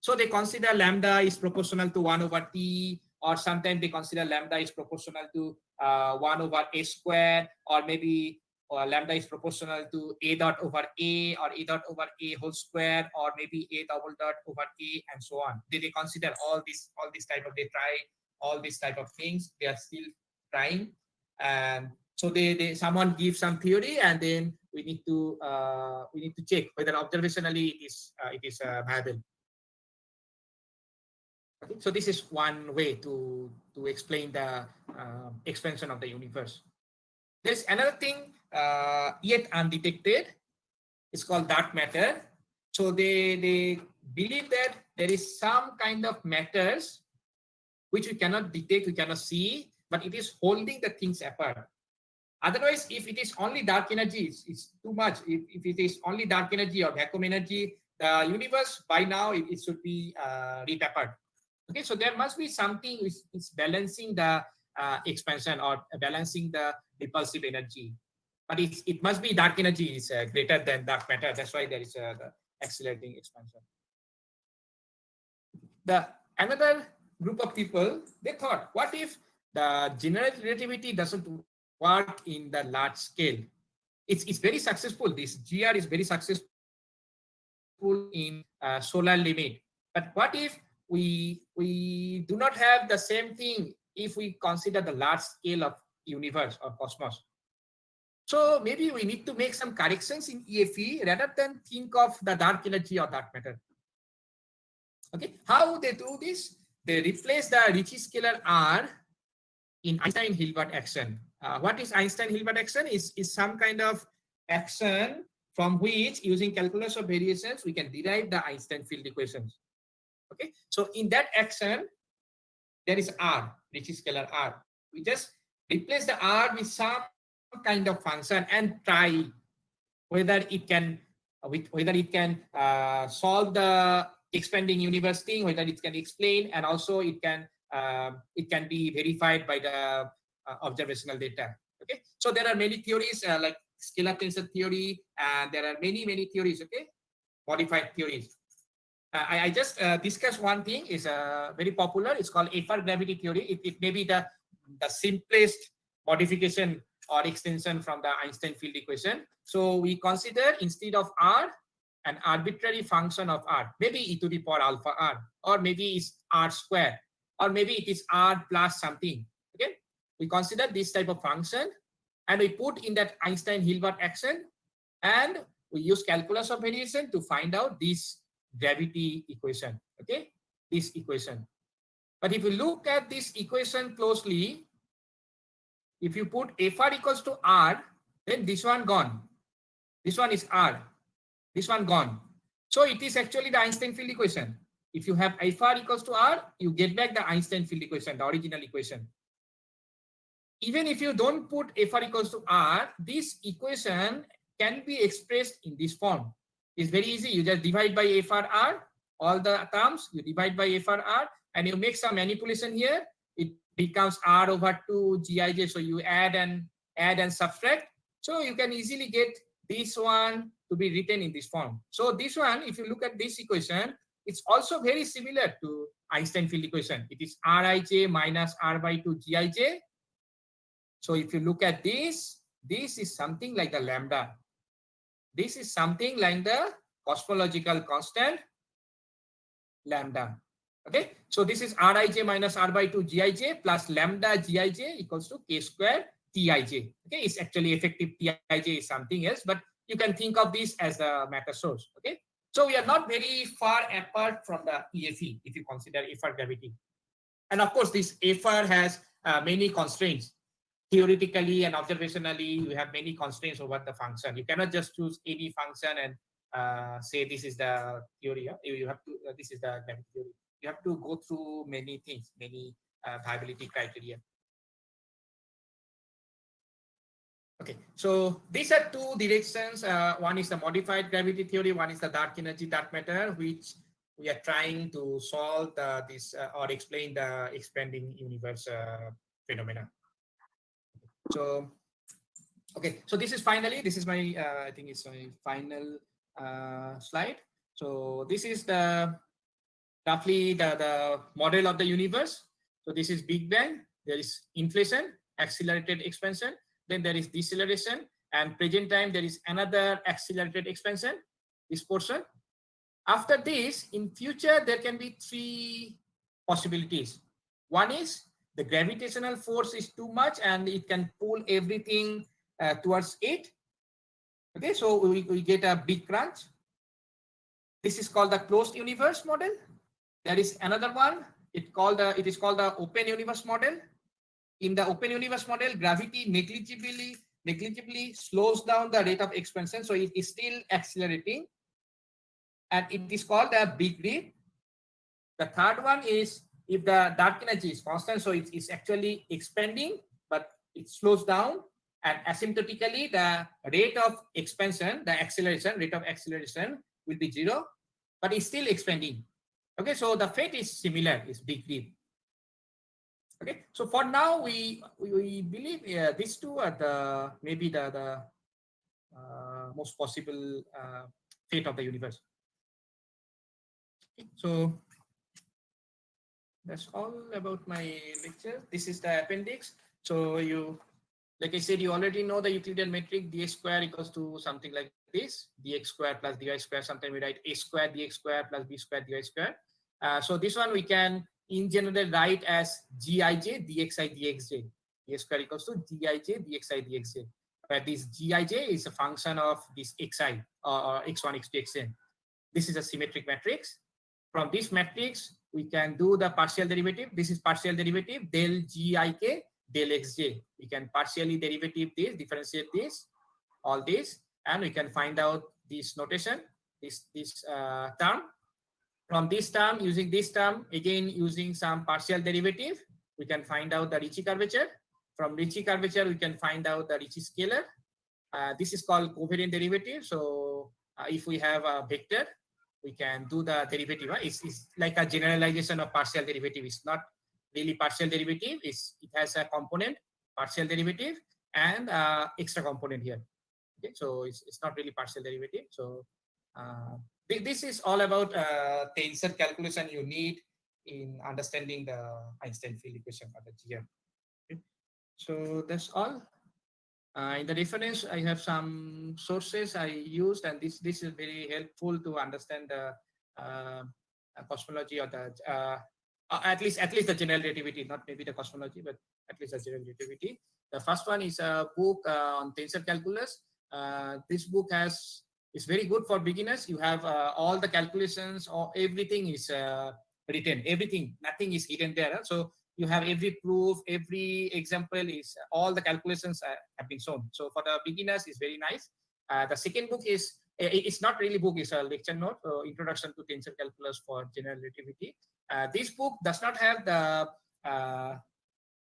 So they consider lambda is proportional to 1 over t, or sometimes they consider lambda is proportional to 1 over a square, or maybe lambda is proportional to a dot over a, or a dot over a whole square, or maybe a double dot over a, and so on. They consider all this type of, they try all these type of things. They are still trying, and so someone gives some theory, and then we need to check whether observationally it is viable. Okay, so this is one way to explain the expansion of the universe. There's another thing yet undetected. It's called dark matter. So they believe that there is some kind of matters which we cannot detect, we cannot see, but it is holding the things apart. Otherwise, if it is only dark energy, it's too much. If it is only dark energy or vacuum energy, the universe by now it should be ripped apart. Okay, so there must be something which is balancing the expansion, or balancing the repulsive energy. But it must be dark energy is greater than dark matter. That's why there is the accelerating expansion. Another group of people, they thought, what if the general relativity doesn't work in the large scale? It's very successful. This GR is very successful in solar limit. But what if we do not have the same thing if we consider the large scale of universe or cosmos? So maybe we need to make some corrections in EFE rather than think of the dark energy or dark matter. Okay, how they do this? They replace the Ricci scalar R in Einstein-Hilbert action. What is Einstein-Hilbert action? Is some kind of action from which, using calculus of variations, we can derive the Einstein field equations. Okay, so in that action, there is R, Ricci scalar R. We just replace the R with some kind of function and try whether it can solve the expanding universe thing, whether it can explain, and also it can be verified by the observational data. Okay, so there are many theories like scalar tensor theory, and there are many theories. Okay, modified theories. I just discussed one thing, is very popular. It's called FR gravity theory. It may be the simplest modification or extension from the Einstein field equation. So we consider, instead of R, an arbitrary function of R, maybe e to the power alpha R, or maybe it's R squared, or maybe it is R plus something. Okay, we consider this type of function, and we put in that Einstein-Hilbert action, and we use calculus of variation to find out this gravity equation. Okay, this equation. But if you look at this equation closely, if you put FR equals to R, then this one gone. This one is R. This one gone. So it is actually the Einstein field equation. If you have FR equals to R, you get back the Einstein field equation, the original equation. Even if you don't put FR equals to R, this equation can be expressed in this form. It's very easy. You just divide by FRR, all the terms, you divide by FRR, and you make some manipulation here. It becomes R over 2 Gij. So you add and subtract. So you can easily get this one to be written in this form. So this one, if you look at this equation, it's also very similar to Einstein field equation. It is Rij minus R by 2 Gij. So if you look at this is something like the lambda. This is something like the cosmological constant lambda. Okay, so this is Rij minus R by 2 Gij plus lambda Gij equals to K square Tij. Okay, it's actually effective Tij is something else, but you can think of this as the matter source. Okay, so we are not very far apart from the EFE if you consider FR gravity. And of course, this FR has many constraints. Theoretically and observationally, you have many constraints over the function. You cannot just choose any function and say this is the theory. You have to. This is the gravity theory. You have to go through many things, many viability criteria. Okay, so these are two directions. One is the modified gravity theory. One is the dark energy, dark matter, which we are trying to solve this or explain the expanding universe phenomena. So, okay, so this is my, I think it's my final slide. So this is roughly the model of the universe. So this is Big Bang, there is inflation, accelerated expansion, then there is deceleration, and present time there is another accelerated expansion, this portion. After this, in future, there can be three possibilities. One is the gravitational force is too much and it can pull everything towards it. Okay, so we get a big crunch. This is called the closed universe model. There is another one. It is called the open universe model. In the open universe model, gravity negligibly slows down the rate of expansion, so it is still accelerating, and it is called the big rip. The third one is if the dark energy is constant, so it's actually expanding, but it slows down, and asymptotically the rate of expansion, rate of acceleration will be 0, but it's still expanding. Okay, so the fate is similar, is big rip. Okay, so for now we believe these two are maybe the most possible fate of the universe. Okay, so that's all about my lecture. This is the appendix. So like I said, you already know the Euclidean metric dx square equals to something like this: dx square plus dy square. Sometimes we write a square dx square plus b square dy square. So this one we can in general write as Gij dxi dxj. dx square equals to Gij dxi dxj. Where this Gij is a function of this xi or x1, x2, xn. This is a symmetric matrix. From this matrix, we can do the partial derivative. This is partial derivative del Gik del Xj. We can partially derivative this, differentiate this, all this, and we can find out this notation, this term. From this term, using this term, again using some partial derivative, we can find out the Ricci curvature. From Ricci curvature, we can find out the Ricci scalar. This is called covariant derivative. So if we have a vector, we can do the derivative. It's like a generalization of partial derivative. It's not really partial derivative. It has a component, partial derivative, and extra component here. Okay, so it's not really partial derivative. So this is all about tensor calculation you need in understanding the Einstein field equation or the GM. Okay. So that's all. In the reference, I have some sources I used, and this is very helpful to understand the cosmology or the at least the general relativity, not maybe the cosmology, but at least the general relativity. The first one is a book on tensor calculus. This book is very good for beginners. You have all the calculations, or everything is written. Everything, nothing is hidden there. So you have every proof, every example is all the calculations have been shown. So for the beginners, it's very nice. The second book is it's not really book; it's a lecture note, Introduction to Tensor Calculus for General Relativity. This book does not have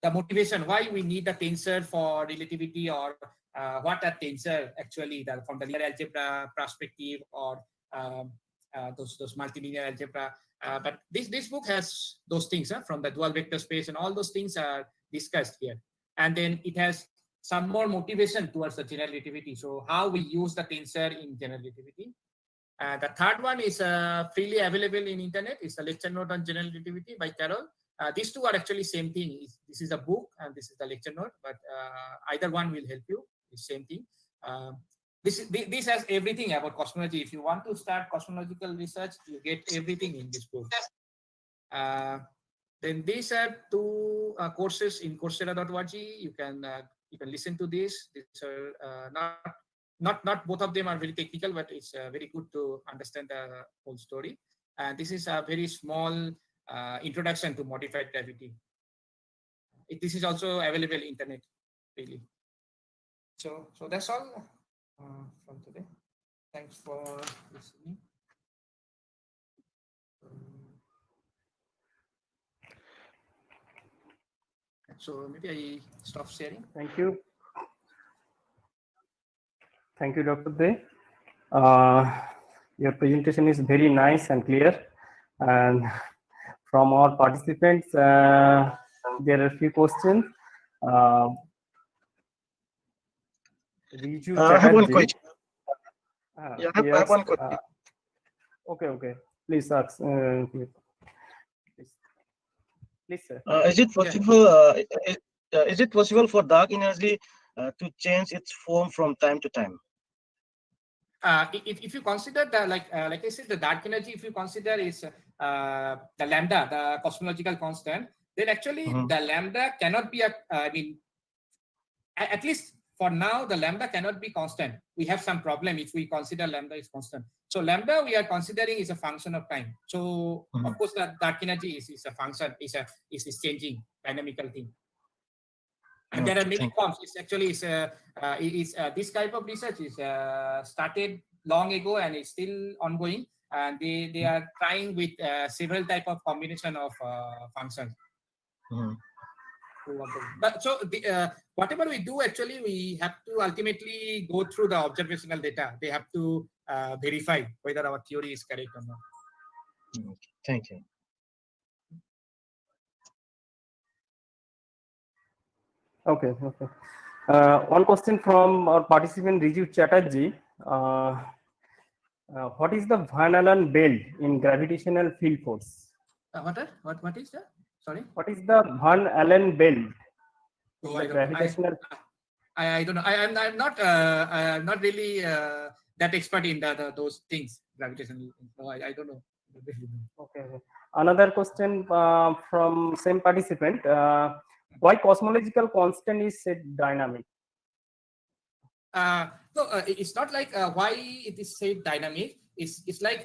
the motivation why we need a tensor for relativity, or what a tensor actually from the linear algebra perspective, or those multilinear algebra. But this book has those things from the dual vector space, and all those things are discussed here. And then it has some more motivation towards the general relativity. So how we use the tensor in general relativity. The third one is freely available in internet. It's a lecture note on general relativity by Carroll. These two are actually same thing. This is a book and this is the lecture note, but either one will help you. It's same thing. This has everything about cosmology. If you want to start cosmological research, you get everything in this book. Then these are two courses in Coursera.org. You can listen to this. These are not both of them are very technical, but it's very good to understand the whole story. And this is a very small introduction to modified gravity. This is also available on internet, really. So that's all from today. Thanks for listening. So maybe I stop sharing. Thank you. Thank you, Dr. De. Your presentation is very nice and clear. And from our participants, there are a few questions. I have one question. I have one question. Okay. Please ask. Please, sir. Is it possible for dark energy to change its form from time to time? If you consider like I said, the dark energy, if you consider is the lambda, the cosmological constant, then actually the lambda cannot be at least for now, the lambda cannot be constant. We have some problem if we consider lambda is constant. So lambda we are considering is a function of time. So of course the dark energy is a function, is changing dynamical thing. And there are many forms. It's actually this type of research is started long ago and it's still ongoing. And they are trying with several type of combination of functions. But so whatever we do, actually, we have to ultimately go through the observational data. They have to verify whether our theory is correct or not. Thank you. Okay. One question from our participant Riju Chatterjee. What is the Van Allen belt in gravitational field force? What is that? Sorry. What is the Van Allen belt? Oh, I don't know. I'm not really that expert in those things, gravitational. No, I don't know. Okay. Another question from same participant. Why cosmological constant is said dynamic? No, it's not like why it is said dynamic. it's like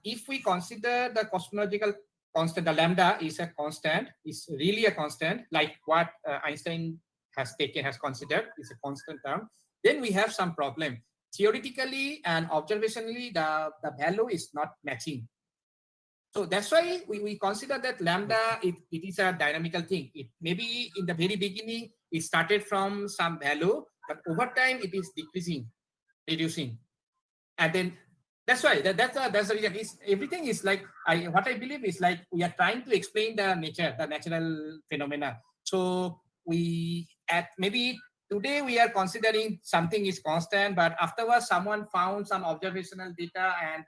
if we consider the cosmological constant, the lambda is a constant, is really a constant, like what Einstein has considered is a constant term, then we have some problem. Theoretically and observationally, the value is not matching. So that's why we consider that lambda, it is a dynamical thing. It maybe in the very beginning, it started from some value, but over time it is decreasing, reducing. And then that's why that's the reason. Everything is like what I believe is like we are trying to explain the natural phenomena. So we maybe today we are considering something is constant, but afterwards someone found some observational data and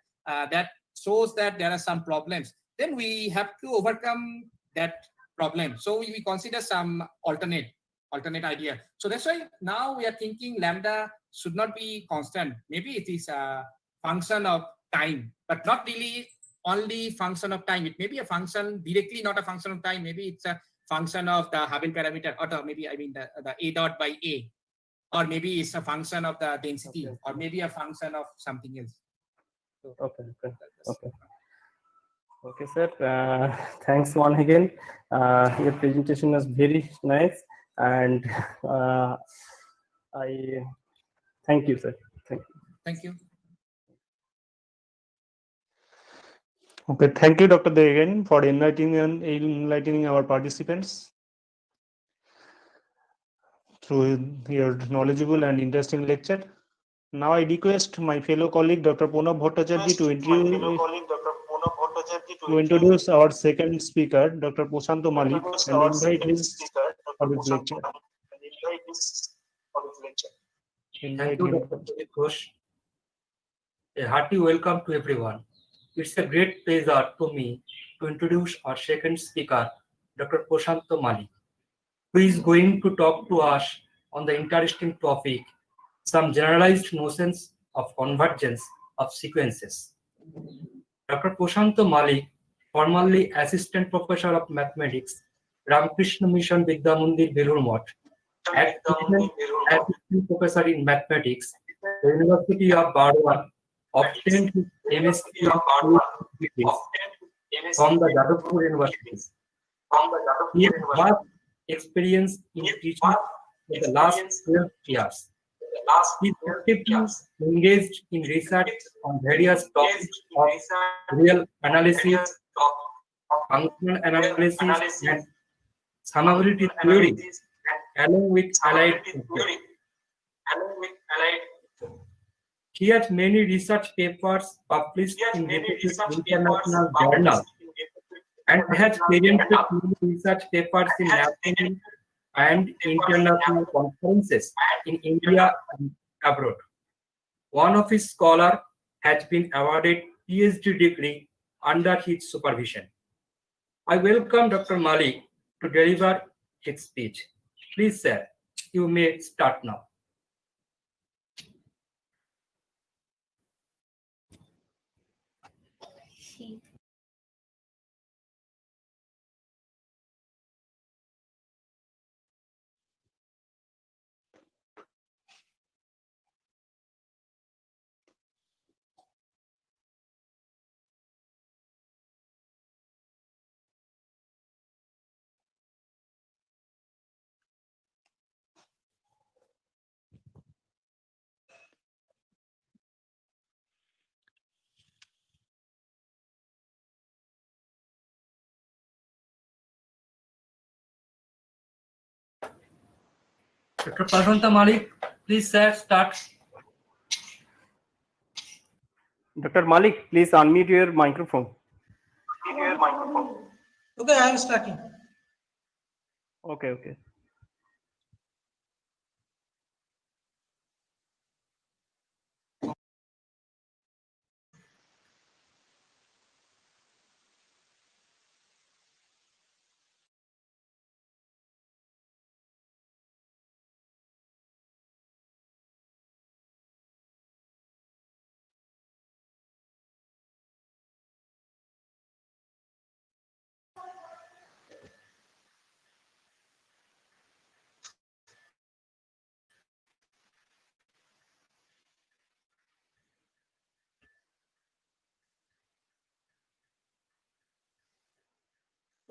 that shows that there are some problems. Then we have to overcome that problem. So we consider some alternate idea. So that's why now we are thinking lambda should not be constant. Maybe it is a function of time, but not really only function of time. It may be a function directly, not a function of time. Maybe it's a function of the Hubble parameter, or maybe the A dot by A, or maybe it's a function of the density, or maybe a function of something else. So, Okay, sir. Thanks once again. Your presentation was very nice, and I thank you, sir. Thank you. Okay, thank you, Dr. De, again for enlightening our participants through your knowledgeable and interesting lecture. Now I request my fellow colleague Dr. Pranab Bhattacharjee to introduce our second speaker, Dr. Prashanto Malik, and invite his for his lecture. Thank you, Dr. Sujit Ghosh. A hearty welcome to everyone. It's a great pleasure to me to introduce our second speaker, Dr. Prashanto Malik, who is going to talk to us on the interesting topic, some generalized notions of convergence of sequences. Dr. Prashanto Malik, formerly Assistant Professor of Mathematics, Ramakrishna Mission Vidya Mandir, Belur Math, and Assistant Professor in Mathematics, the University of Bardwan, obtained his MSc from the Jadavpur University. He has vast experience in teaching for the last 12 years. He is actively engaged in research on various topics of real analysis, functional analysis, and summability theory, along with allied subjects. He has many research papers published in reputed international journals and has presented many research papers in national and international conferences in India and abroad. One of his scholars has been awarded PhD degree under his supervision. I welcome Dr. Malik to deliver his speech. Please, sir, you may start now. Dr. Prashanto Malik, please, sir, start. Dr. Malik, please unmute your microphone. Okay, I am starting. Okay.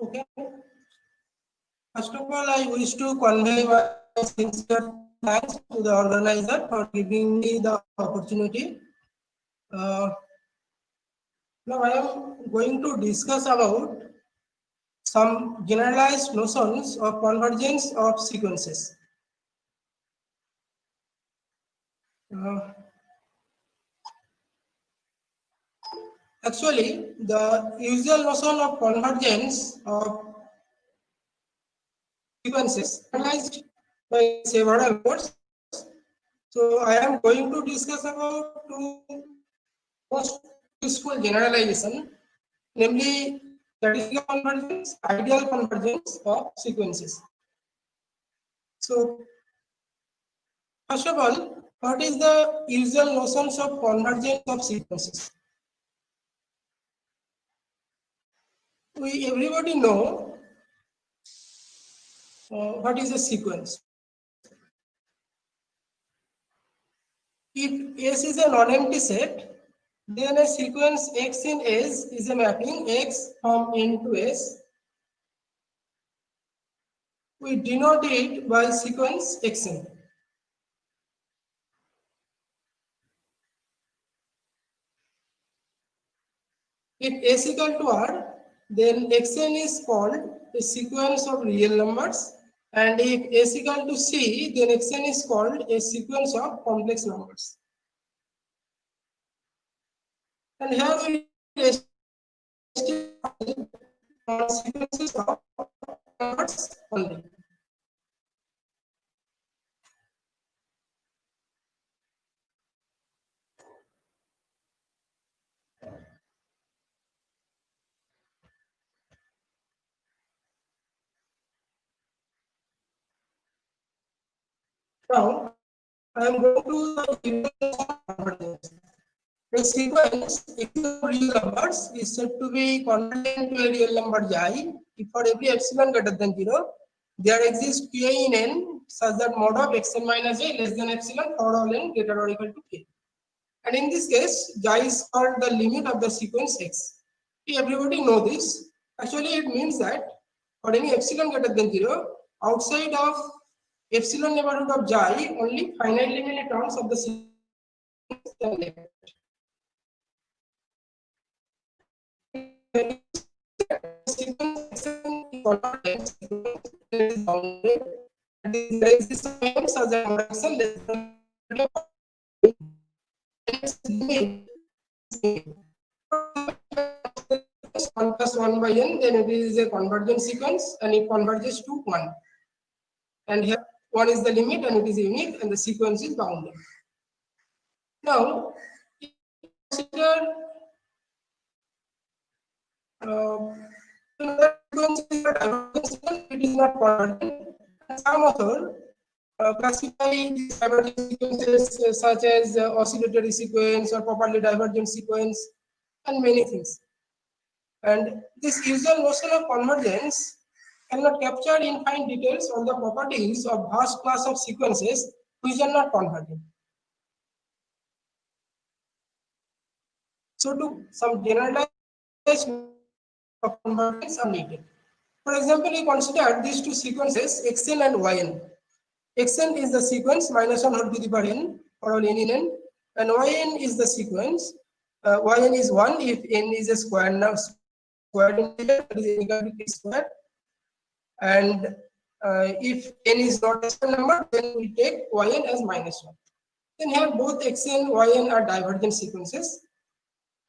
Okay. First of all, I wish to convey my sincere thanks to the organizer for giving me the opportunity. Now I am going to discuss about some generalized notions of convergence of sequences. Actually, the usual notion of convergence of sequences analyzed by several methods. So I am going to discuss about two most useful generalization, namely statistical convergence, ideal convergence of sequences. So first of all, what is the usual notions of convergence of sequences? We everybody know what is a sequence. If S is a non-empty set, then a sequence X in S is a mapping X from N to S. We denote it by sequence Xn. If S equal to R, then Xn is called a sequence of real numbers, and if S equal to C, then Xn is called a sequence of complex numbers. And here we estimate sequences of numbers only. Now, I am going to the convergence. A sequence of real numbers is said to be convergent to a real number I if for every epsilon greater than 0, there exists Pi in N such that mod of Xn minus J less than epsilon for all N greater or equal to K. And in this case, J is called the limit of the sequence X. Everybody know this. Actually, it means that for any epsilon greater than 0, outside of epsilon neighborhood of J, only finitely many terms of the sequence can be left. Sequence is bounded, and there exists a term such as modulation less than one plus 1 by n, then it is a convergent sequence and it converges to 1. And here 1 is the limit and it is unique and the sequence is bounded. Now, consider it is not convergent. Some author classify these divergent sequences such as oscillatory sequence or properly divergent sequence and many things. And this usual notion of convergence cannot capture in fine details on the properties of vast class of sequences which are not convergent. So, to some generalized of convergence are needed. For example, we consider these two sequences Xn and Yn. Xn is the sequence minus 1 whole to the power n for all n in n, and Yn is the sequence. Yn is 1 if n is a square now squared integer, that is n equal to k square. And if n is not a square number, then we take Yn as minus 1. Then here both Xn, Yn are divergent sequences.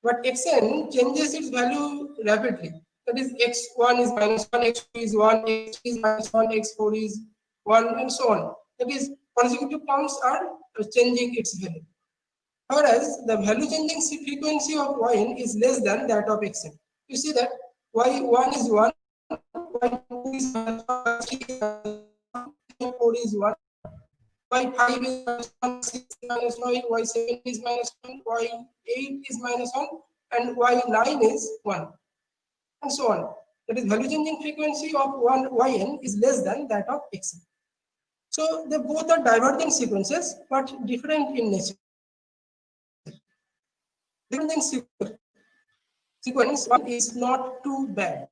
But Xn changes its value rapidly. That is, x1 is minus 1, x2 is 1, x3 is minus 1, x4 is 1, and so on. That is, consecutive terms are changing its value. Whereas the value changing frequency of Yn is less than that of Xn. You see that y1 is 1, y2 is minus 1, y4 is 1. Y5 is minus 1, 6 is minus 9, Y7 is minus 1, Y8 is minus 1, and Y9 is 1, and so on. That is, value changing frequency of Yn is less than that of Xn. So they both are divergent sequences, but different in nature. Divergent sequence one is not too bad.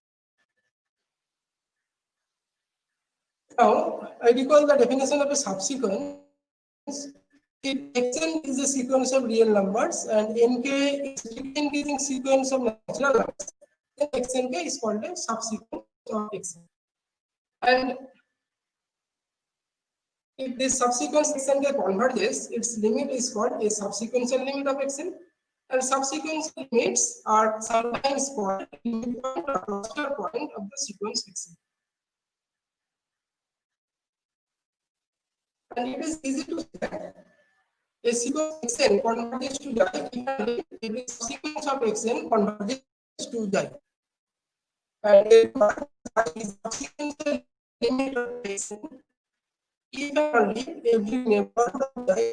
Now, I recall the definition of a subsequence. If xn is a sequence of real numbers and nk is a increasing sequence of natural numbers, then xnk is called a subsequence of xn. And if this subsequence xnk converges, its limit is called a subsequential limit of xn. And subsequential limits are sometimes called limit point or cluster point of the sequence xn. And it is easy to say that a sequence xn converges to xi if every subsequence of xn converges to xi. And therefore, xi is subsequential limit of xn if and only every neighborhood of xi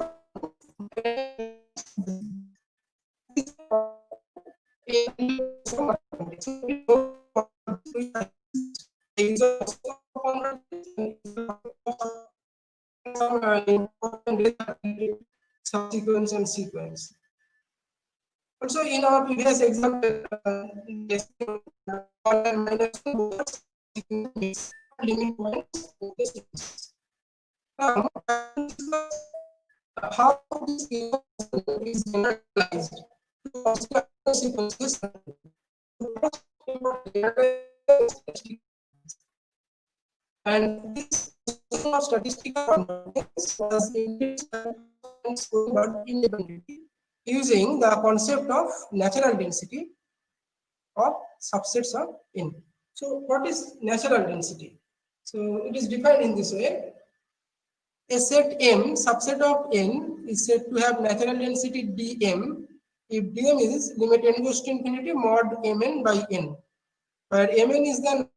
subsequence and sequence. Also, in our previous example, limit points. Now, how this is generalized to sequences. And this of statistical convergence was independently using the concept of natural density of subsets of n. So what is natural density? So it is defined in this way. A set M, subset of n, is said to have natural density dm if dm is limit n goes to infinity mod mn by n, where mn is the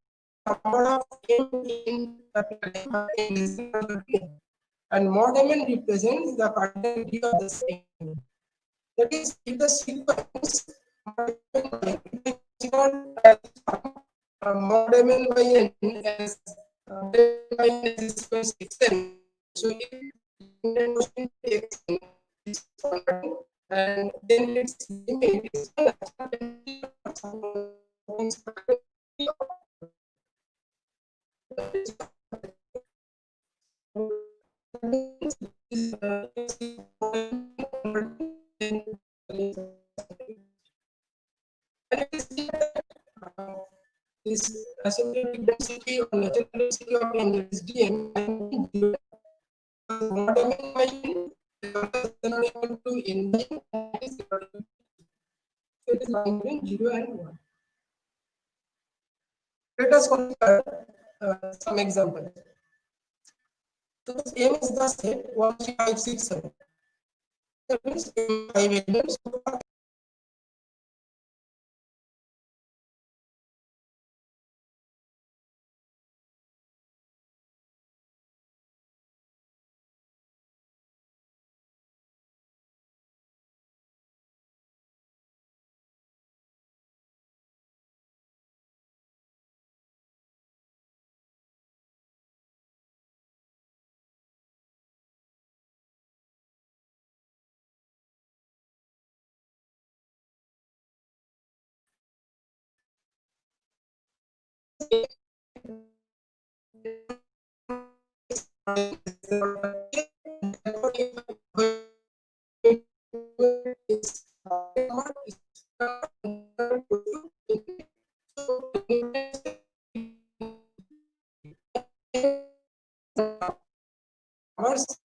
number of m in capital M is equal to n, and mod mn represents the cardinality of the set M. That is, if the sequence mod mn by n as sequence xn, so if n goes to xn is converted, and then its limit is this asymptotic density or natural density of n, that is dm, mod mn by n is equal to n by n, is equal to, so it is lying between 0 and 1. Let us consider some examples. So M is the set 1, 3, 5, 6, 7. That means 5 elements.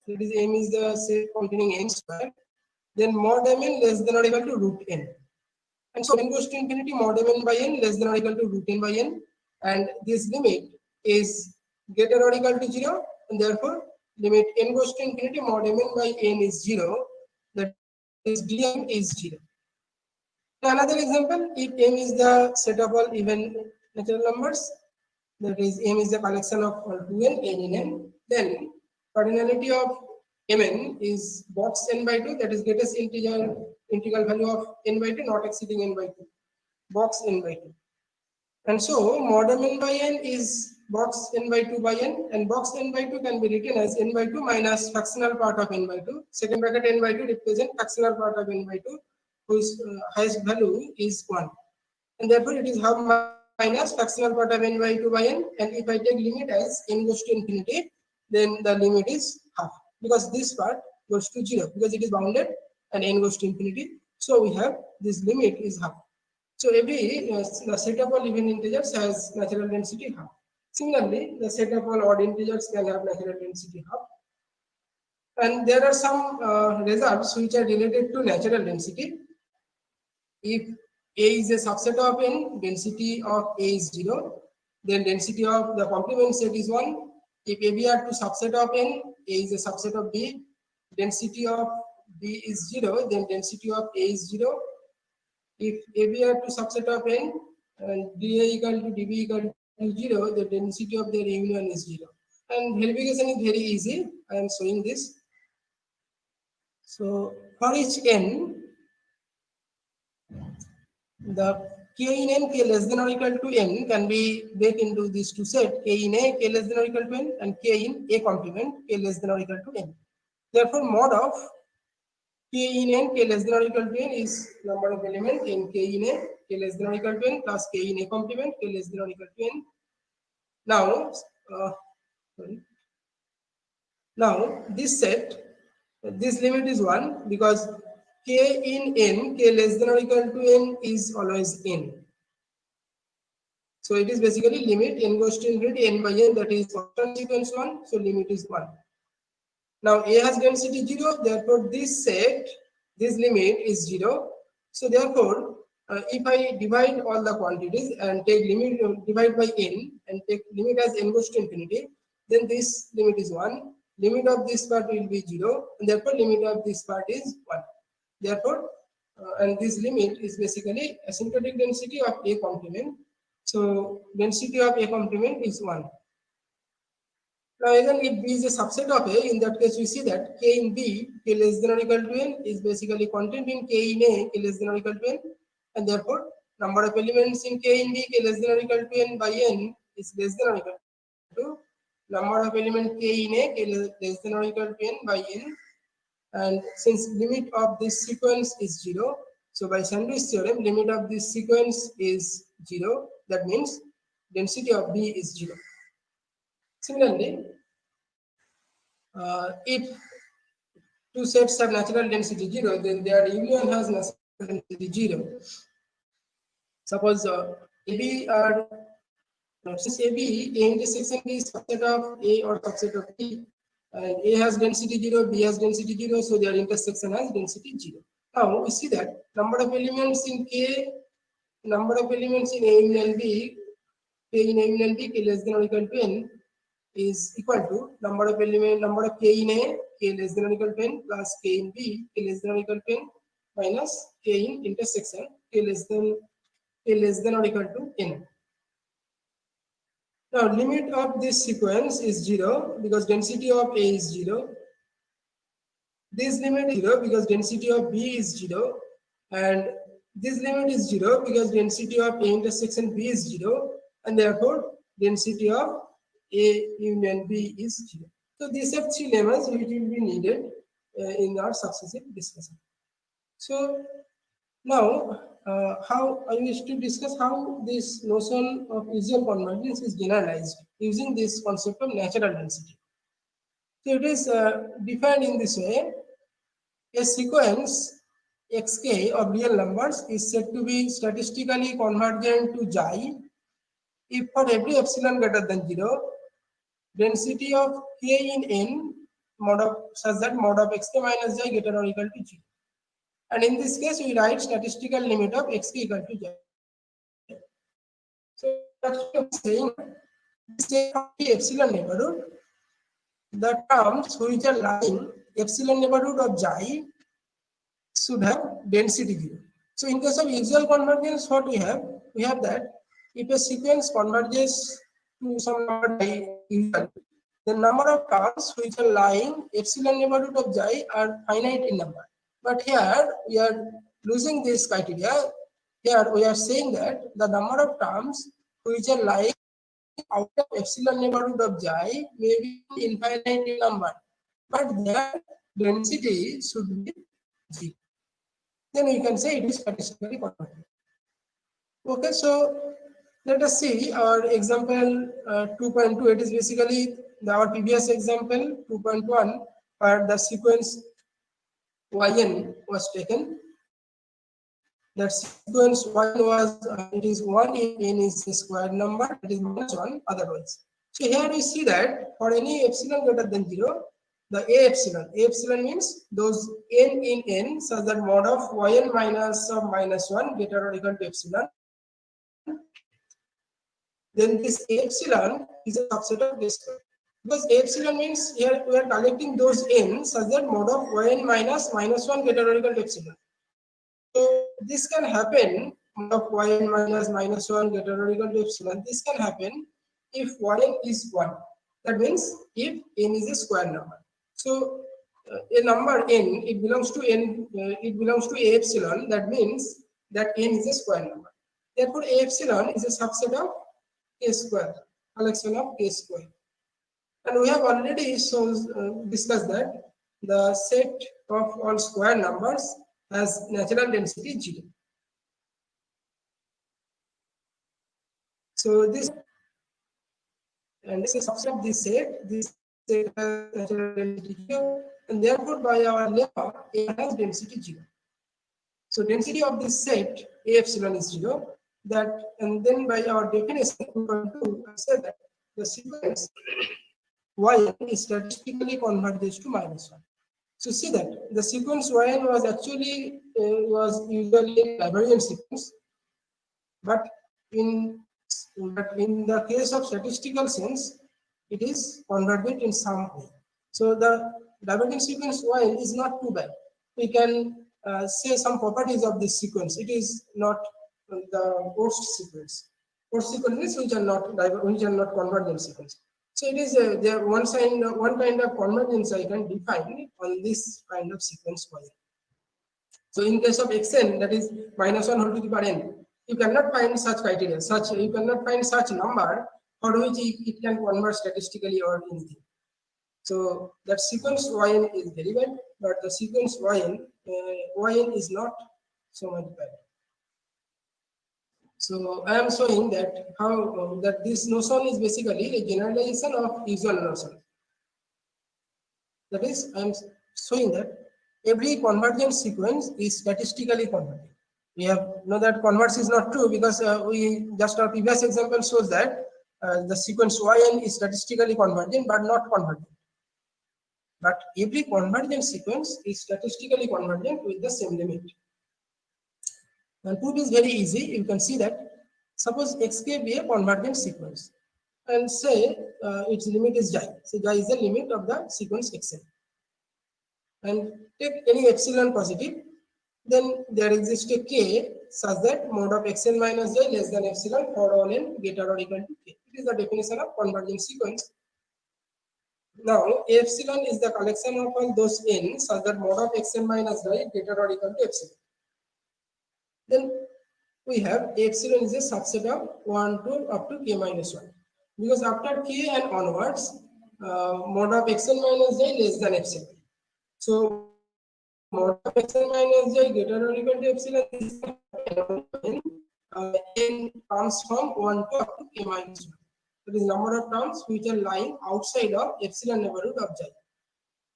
That is M is the set containing n square, then mod mn less than or equal to root n. And so n goes to infinity, mod mn by n less than or equal to root n by n, and this limit is greater or equal to 0, and therefore limit n goes to infinity, mod mn by n is 0, that is dm is 0. Now another example, if m is the set of all even natural numbers, that is m is the collection of all 2n, n in n, then cardinality of mn is box n by 2, that is greatest integral value of n by 2 not exceeding n by 2, box n by 2. And so mod mn by n is box n by 2 by n, and box n by 2 can be written as n by 2 minus fractional part of n by 2. Second bracket n by 2 represent fractional part of n by 2, whose highest value is 1. And therefore it is half minus fractional part of n by 2 by n, and if I take limit as n goes to infinity, then the limit is half, because this part goes to 0 because it is bounded and n goes to infinity. So we have this limit is half. So every the set of all even integers has natural density half. Similarly, the set of all odd integers can have natural density half. And there are some results which are related to natural density. If A is a subset of n, density of A is 0, then density of the complement set is 1. If AB are two subset of n, A is a subset of B, density of B is 0, then density of A is 0. If AB are two subset of n, and dA equal to dB equal to 0, the density of their union is 0. And verification is very easy. I am showing this. So for each n, the k in n, k less than or equal to n can be break into these two sets, k in A, k less than or equal to n, and k in A complement, k less than or equal to n. Therefore, mod of k in n, k less than or equal to n is number of elements in k in A, k less than or equal to n, plus k in A complement, k less than or equal to n. Now, now this set, this limit is 1 because k in n, k less than or equal to n is always n. So it is basically limit n goes to infinity n by n, that is constant sequence 1, so limit is 1. Now A has density 0, therefore this set, this limit is 0. So therefore, if I divide all the quantities and take limit, divide by n and take limit as n goes to infinity, then this limit is 1. Limit of this part will be 0, and therefore limit of this part is 1. Therefore, and this limit is basically asymptotic density of A complement. So density of A complement is 1. Now again, if B is a subset of A, in that case we see that k in B, k less than or equal to n, is basically contained in k in A, k less than or equal to n, and therefore number of elements in k in B, k less than or equal to n by n is less than or equal to number of elements k in A, k less than or equal to n by n. And since limit of this sequence is 0, so by Sandwich theorem, limit of this sequence is 0. That means density of B is 0. Similarly, if two sets have natural density 0, then their union has natural density 0. Suppose AB are, since AB, A intersection B is subset of A or subset of B, and A has density 0, B has density 0, so their intersection has density 0. Now we see that number of elements in K, number of elements in A union B, K in A union B, K less than or equal to n, is equal to number of element, number of k in A, k less than or equal to n, plus k in B, k less than or equal to n, minus k in intersection, k less than or equal to n. Now limit of this sequence is 0 because density of A is 0. This limit is 0 because density of B is 0, and this limit is 0 because density of A intersection B is 0, and therefore density of A union B is 0. So these are three lemmas which will be needed in our successive discussion. So now, how I wish to discuss how this notion of usual convergence is generalized using this concept of natural density. So it is defined in this way: a sequence xk of real numbers is said to be statistically convergent to xi if for every epsilon greater than 0, density of k in n mod of such that mod of xk minus xi greater or equal to 0. And in this case, we write statistical limit of xk equal to xi. So that's what I'm saying. Say the epsilon neighborhood, the terms which are lying epsilon neighborhood of xi should have density 0. So in case of usual convergence, what we have? We have that if a sequence converges to some number usual, the number of terms which are lying epsilon neighborhood of xi are finite in number. But here we are losing this criteria. Here we are saying that the number of terms which are lying out of epsilon neighborhood of xi may be infinite in number, but their density should be 0. Then we can say it is statistically convergent. Okay, so Let us see our example 2.2. It is basically our previous example 2.1, where the sequence yn was taken. That sequence y was it is 1 if n is a square number, it is -1 otherwise. So here we see that for any epsilon greater than 0, the a epsilon means those n in n such that mod of yn minus of -1 greater or equal to epsilon. Then this a epsilon is a subset of a square. Because a epsilon means here we are collecting those n such that mod of yn minus -1 greater or equal to epsilon. So this can happen, mod of yn minus -1 greater or equal to epsilon. This can happen if yn is 1. That means if n is a square number. So a number n, it belongs to n, it belongs to a epsilon. That means that n is a square number. Therefore, a epsilon is a subset of k square, collection of k square. And we have already discussed that the set of all square numbers has natural density 0. So this is a subset of this set. This set has natural density 0, and therefore by our law, A has density 0. So density of this set A epsilon is 0. That, and then by our definition, we want to say that the sequence y is statistically converges to -1. So see that the sequence yn was actually usually a Lagrangian sequence, but in the case of statistical sense, it is convergent in some way. So the Lagrangian sequence yn is not too bad. We can say some properties of this sequence. It is not the post sequence. Post sequences which are not convergent sequence. So it is there one kind of convergence I can define on this kind of sequence y. So in case of xn, that is -1 whole to the power n, you cannot find such criteria. You cannot find such number for which it can converge statistically or anything. So that sequence yn is very bad, but the sequence yn is not so much bad. So I am showing that how that this notion is basically a generalization of usual notion. That is, I am showing that every convergent sequence is statistically convergent. We know that converse is not true because we just our previous example shows that the sequence yn is statistically convergent but not convergent. But every convergent sequence is statistically convergent with the same limit. And proof is very easy. You can see that suppose xk be a convergent sequence and say its limit is xi. So xi is the limit of the sequence xn. And take any epsilon positive, then there exists a k such that mod of xn minus xi less than epsilon for all n greater or equal to k. It is the definition of convergent sequence. Now, epsilon is the collection of all those n such that mod of xn minus xi greater or equal to epsilon. Then we have epsilon is a subset of 1 to up to k minus 1. Because after k and onwards, mod of xn minus xi less than epsilon. So mod of xn minus xi greater or equal to epsilon is n comes from 1 to up to k minus 1. That is number of terms which are lying outside of epsilon neighborhood of xi.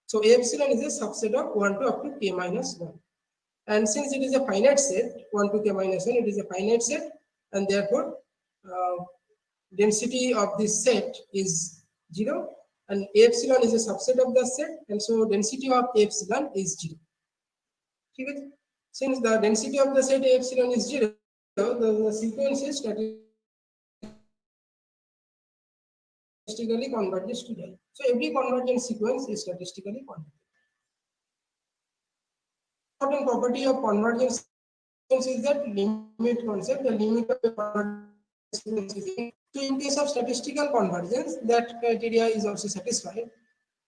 So epsilon is a subset of 1 to up to k minus 1. And since it is a finite set, 1 to k minus 1, it is a finite set, and therefore density of this set is 0, and epsilon is a subset of the set, and so density of epsilon is 0. Okay? Since the density of the set epsilon is 0, the sequence is statistically converges to xi. So every convergent sequence is statistically convergent. Important property of convergence is that limit concept. The limit of a convergence is so in case of statistical convergence, that criteria is also satisfied.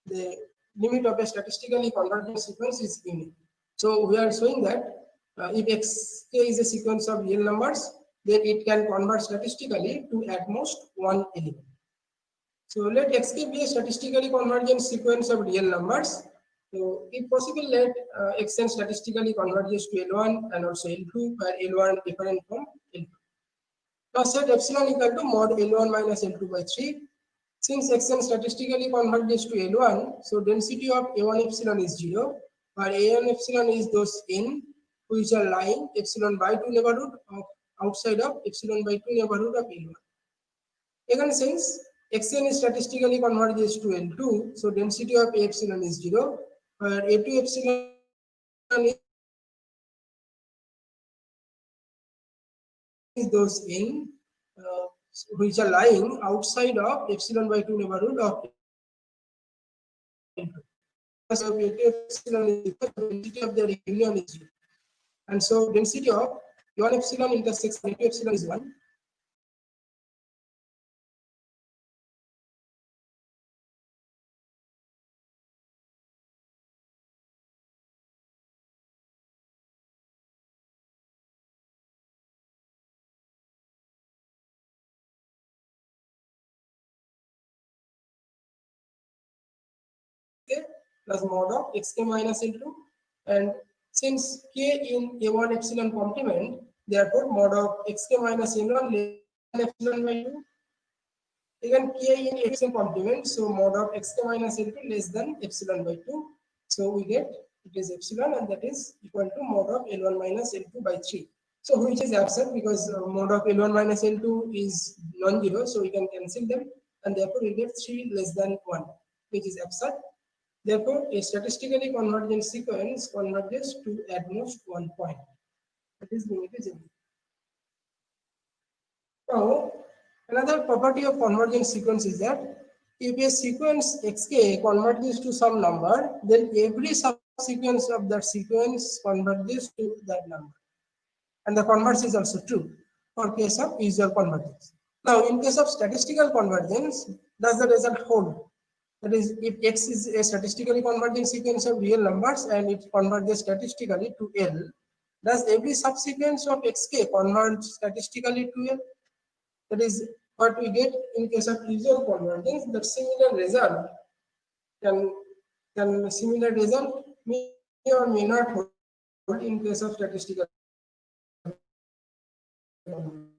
The limit of a statistically convergent sequence is unique. So we are showing that if xk is a sequence of real numbers, then it can converge statistically to at most one element. So let xk be a statistically convergent sequence of real numbers. So if possible, let xn statistically converges to L1 and also L2, where L1 different from L2. Now set epsilon equal to mod L1 minus L2 by 3. Since xn statistically converges to L1, so density of A1 epsilon is 0, where A1 epsilon is those n which are lying epsilon by 2 neighborhood of outside of epsilon by 2 neighborhood of L1. Again, since xn is statistically converges to L2, so density of A epsilon is 0, where A2 epsilon is those n which are lying outside of epsilon by 2 neighborhood of L2. So A2 epsilon is equal to density of their union is 0. And so density of A1 epsilon intersects A2 epsilon is 1. Plus mod of xk minus L2, and since k in A1 epsilon complement, therefore mod of xk minus L1 less than epsilon by 2. Again k in epsilon complement, so mod of xk minus L2 less than epsilon by 2. So we get it is epsilon, and that is equal to mod of L1 minus L2 by 3. So which is absurd because mod of L1 minus L2 is non-zero, so we can cancel them, and therefore we get 3 less than 1, which is absurd. Therefore, a statistically convergent sequence converges to at most one point. That is limit is zero. Now, another property of convergent sequence is that if a sequence xk converges to some number, then every subsequence of that sequence converges to that number. And the converse is also true for case of usual convergence. Now, in case of statistical convergence, does the result hold? That is, if x is a statistically convergent sequence of real numbers and it converges statistically to L, does every subsequence of xk converge statistically to L? That is what we get in case of usual convergence. That similar result can similar result may or may not hold in case of statistical convergence.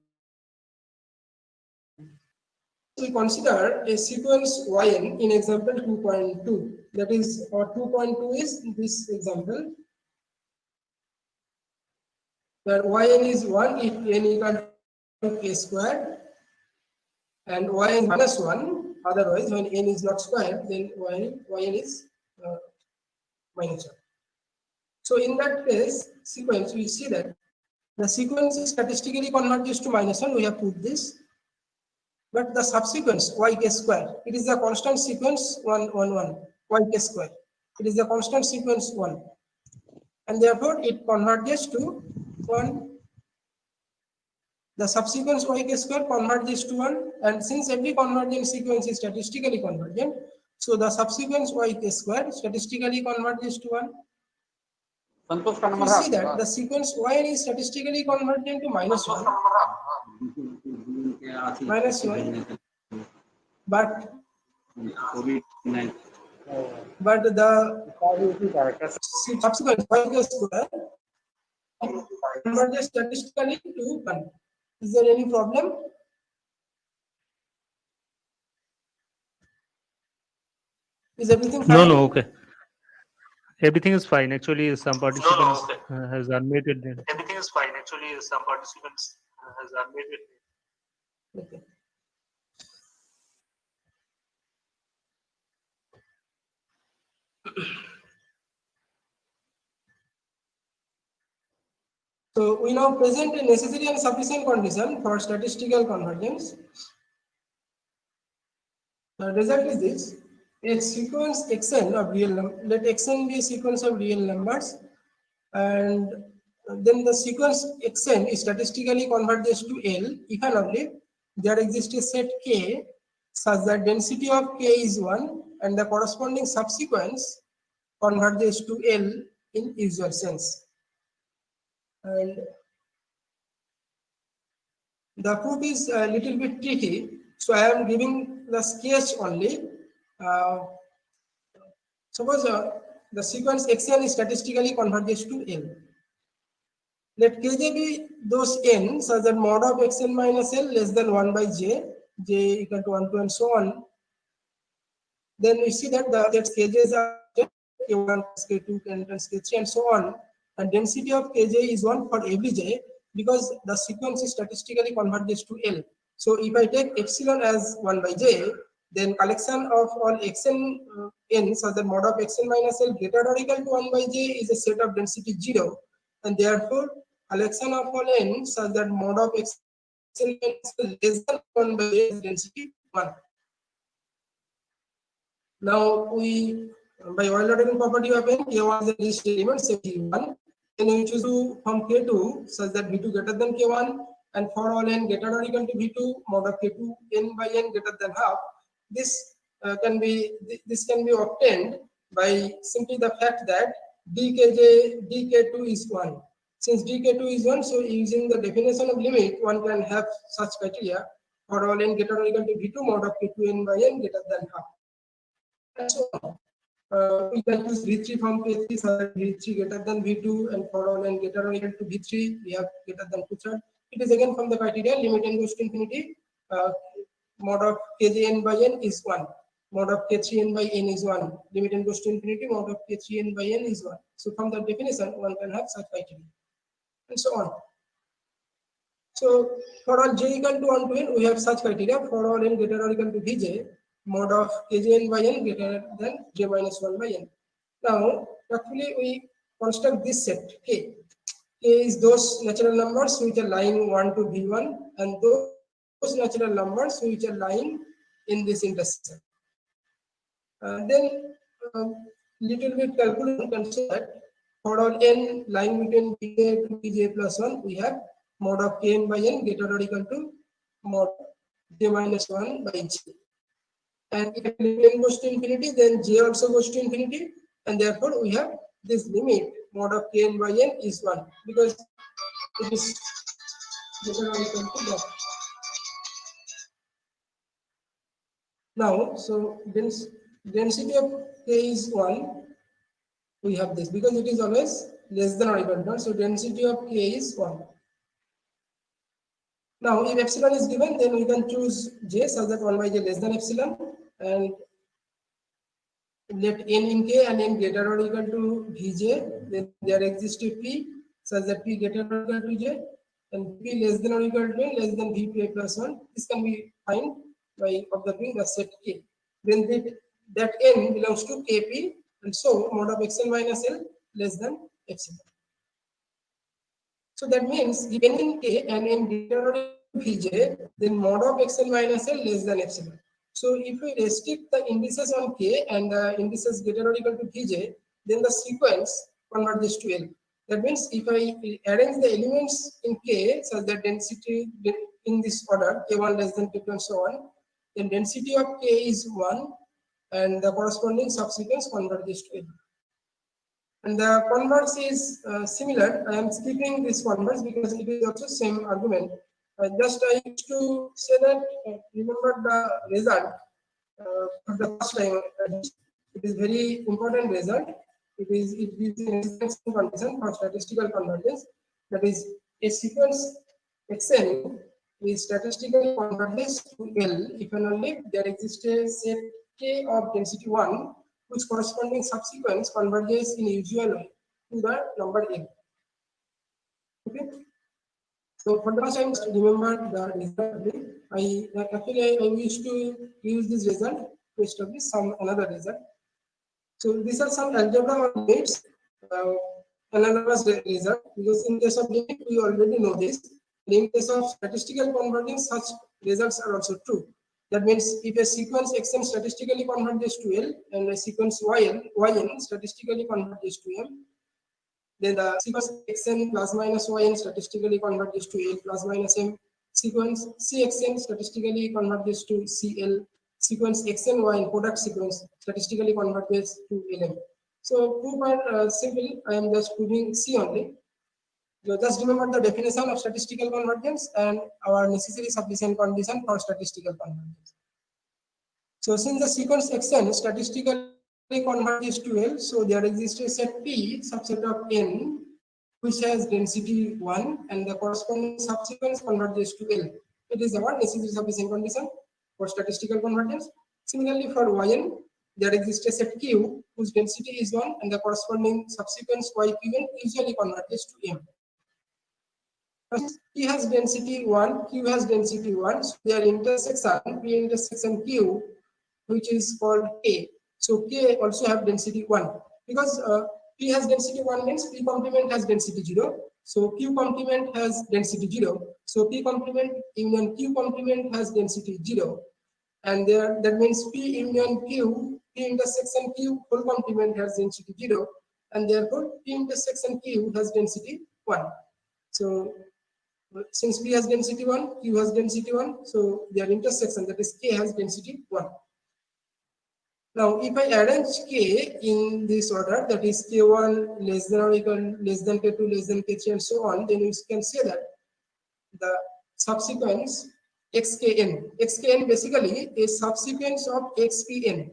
We consider a sequence yn in example 2.2. That is, or 2.2 is this example, where yn is 1 if n equal to k squared, and yn minus 1. Otherwise, when n is not squared, then yn is minus 1. So in that case, sequence, we see that the sequence statistically converges to minus 1. We have put this. But the subsequence yk square, it is the constant sequence 1 1 1 yk square. It is the constant sequence 1, and therefore it converges to 1. The subsequence yk square converges to 1, and since every convergent sequence is statistically convergent, so the subsequence yk square statistically converges to 1. You see that the sequence yn is statistically convergent to minus 1. Minus 1, but the subsequent yk square converges statistically to 1. Is there any problem? Is everything fine? No, okay. Everything is fine. Actually, some participants has unmuted them. Everything is fine. Actually, some participants has unmuted them. Okay. So we now present a necessary and sufficient condition for statistical convergence. The result is this: a sequence xn of real numbers. Let xn be a sequence of real numbers, and then the sequence xn is statistically converges to L if and only there exists a set k such that density of k is 1 and the corresponding subsequence converges to L in usual sense. And the proof is a little bit tricky, so I am giving the sketch only. Suppose the sequence xn is statistically converges to L. Let Kj be those n such that mod of xn minus L less than 1 by j, j equal to 1, 2, and so on. Then we see that the sets Kj's are K1, K2, K3, and so on. And density of Kj is 1 for every j because the sequence is statistically converges to L. So if I take epsilon as 1 by j, then collection of all xn n such that mod of xn minus L greater or equal to 1 by j is a set of density 0. And therefore, collection of all n such that mod of xn minus L less than 1 by j is density 1. Now we, by Euler-Rodin property of n, K1 is the least element, say K1. Then we choose to from K2 such that V2 greater than K1, and for all n greater or equal to V2, mod of K2 n by n greater than half. This can be obtained by simply the fact that dk2 is 1. Since dk2 is 1, so using the definition of limit, one can have such criteria for all n greater or equal to V2, mod of K2 n by n greater than half. And so on. We can use V3 from K3, so that V3 greater than V2, and for all n greater or equal to V3, we have greater than 2/3. It is again from the criteria limit n goes to infinity. Mod of Kjn by n is 1. Mod of K3n by n is 1. Limit n goes to infinity. Mod of K3n by n is 1. So from the definition, one can have such criteria, and so on. So for all j equal to 1 to n, we have such criteria. For all n greater or equal to Vj, mod of Kjn by n greater than j minus 1 by n. Now, actually, we construct this set K. K is those natural numbers which are lying 1 to V1, and those natural numbers which are lying in this intersection. Then, little bit calculation can show that for all n lying between Vj to Vj plus 1, we have mod of Kn by n greater or equal to mod j minus 1 by j. And if n goes to infinity, then j also goes to infinity, and therefore we have this limit mod of Kn by n is 1 because it is greater or equal to that. Now, so density of K is 1. We have this because it is always less than or equal to 1. So density of K is 1. Now, if epsilon is given, then we can choose j such that 1 by j less than epsilon, and let n in K and n greater or equal to Vj, then there exists a P such that P greater or equal to J, and P less than or equal to n less than Vpa plus 1. This can be found by observing the set K. Then that n belongs to Kp, and so mod of xn minus L less than epsilon. So that means if n in K and n greater or equal to Vj, then mod of xn minus L less than epsilon. So if we restrict the indices on K and the indices greater or equal to Vj, then the sequence converges to L. That means if I arrange the elements in K such that density in this order, K1 less than K2 and so on, then density of K is 1 and the corresponding subsequence converges to L. And the converse is similar. I am skipping this converse because it is also same argument. I used to say that remember the result for the first time. It is very important result. It gives an existential condition for statistical convergence. That is, a sequence xn is statistically converges to L if and only if there exists a set K of density 1 which corresponding subsequence converges in usual way to the number L. Okay. So for the first time, remember the result. I wish to use this result to establish another result. So these are some algebra on limits, analogous result, because in case of limit we already know this. In case of statistical convergence, such results are also true. That means if a sequence xn statistically converges to L and a sequence yn statistically converges to M, then the sequence xn plus minus yn statistically converges to L plus minus M. Sequence cxn statistically converges to Cl. Sequence xn yn product sequence statistically converges to Lm. So proof are simple. I am just proving C only. So just remember the definition of statistical convergence and our necessary sufficient condition for statistical convergence. So since the sequence xn statistically converges to L, so there exists a set P subset of n which has density 1 and the corresponding subsequence converges to L. It is our necessary sufficient condition for statistical convergence. Similarly, for Yn, there exists a set Q whose density is 1 and the corresponding subsequence YQn usually converges to M. P has density 1, Q has density 1, so their intersection, P intersection Q, which is called K. So K also have density 1 because P has density 1 means P complement has density 0. So Q complement has density 0. So P complement union Q complement has density 0. And there that means P union Q, P intersection Q whole complement has density 0. And therefore P intersection Q has density 1. So since P has density 1, Q has density 1, so their intersection, that is K, has density 1. Now, if I arrange K in this order, that is K1 less than or equal less than K2 less than K3 and so on, then we can say that the subsequence xkn. Xkn basically is subsequence of xpn.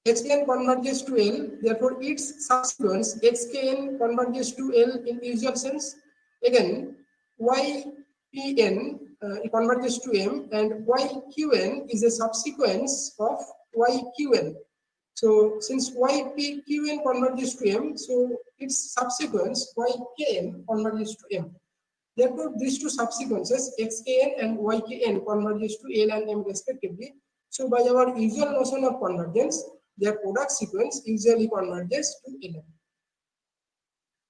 Xkn converges to L, therefore its subsequence xkn converges to L in usual sense. Again, ypn converges to M and yqn is a subsequence of yqn. So since ypqn converges to M, so its subsequence ykn converges to M. Therefore, these two subsequences xkn and ykn converges to L and M respectively. So by our usual notion of convergence, their product sequence usually converges to L.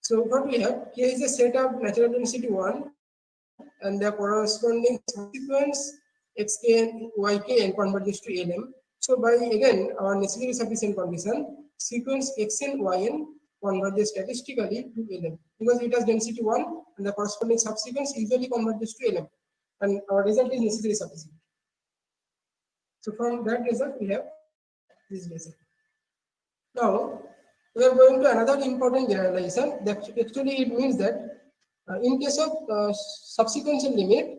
So what we have, K is a set of natural density 1 and the corresponding sequence xkn, ykn converges to Lm. So by again our necessary sufficient condition, sequence xn, yn converges statistically to Lm because it has density 1 and the corresponding subsequence usually converges to Lm, and our result is necessary sufficient. So from that result we have this result. Now we are going to another important generalization that actually it means that in case of subsequential limit,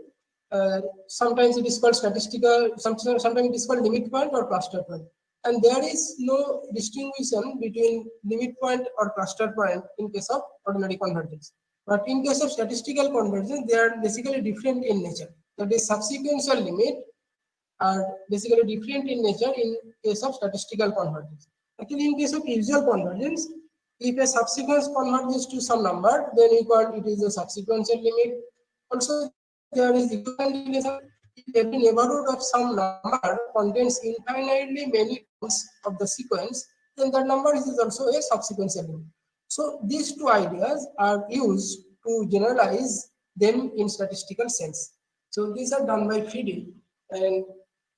sometimes it is called statistical, sometimes it is called limit point or cluster point. And there is no distinction between limit point or cluster point in case of ordinary convergence. But in case of statistical convergence, they are basically different in nature. That is, subsequential limit are basically different in nature in case of statistical convergence. Actually, in case of usual convergence, if a subsequence converges to some number, then we call it is a subsequential limit. Also, there is equivalent relation. If every neighborhood of some number contains infinitely many terms of the sequence, then that number is also a subsequential limit. So these two ideas are used to generalize them in statistical sense. So these are done by Friedel, and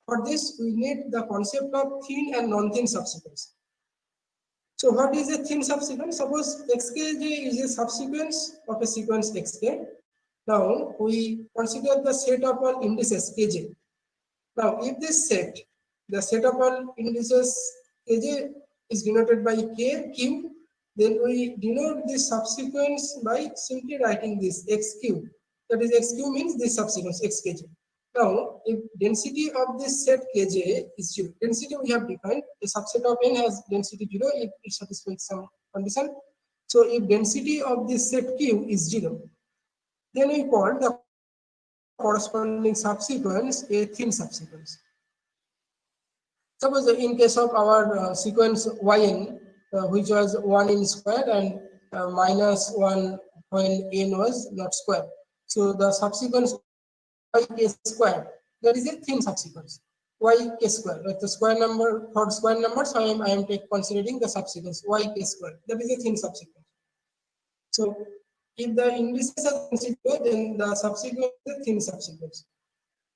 for this we need the concept of thin and non-thin subsequence. So what is a thin subsequence? Suppose xkj is a subsequence of a sequence xk. Now we consider the set of all indices kj. Now if this set, the set of all indices kj is denoted by k, q, then we denote this subsequence by simply writing this xq. That is, xq means this subsequence xkj. Now, if density of this set kj is 0, density we have defined, a subset of n has density 0 if it satisfies some condition. So, if density of this set q is 0, then we call the corresponding subsequence a thin subsequence. Suppose in case of our sequence yn, which was 1 in square and minus 1 when n was not square. So, the subsequence yk square, that is a thin subsequence. Yk square, like the square number, for square numbers, I am considering the subsequence yk square, that is a thin subsequence. So if the indices are density, then the subsequence is a thin subsequence.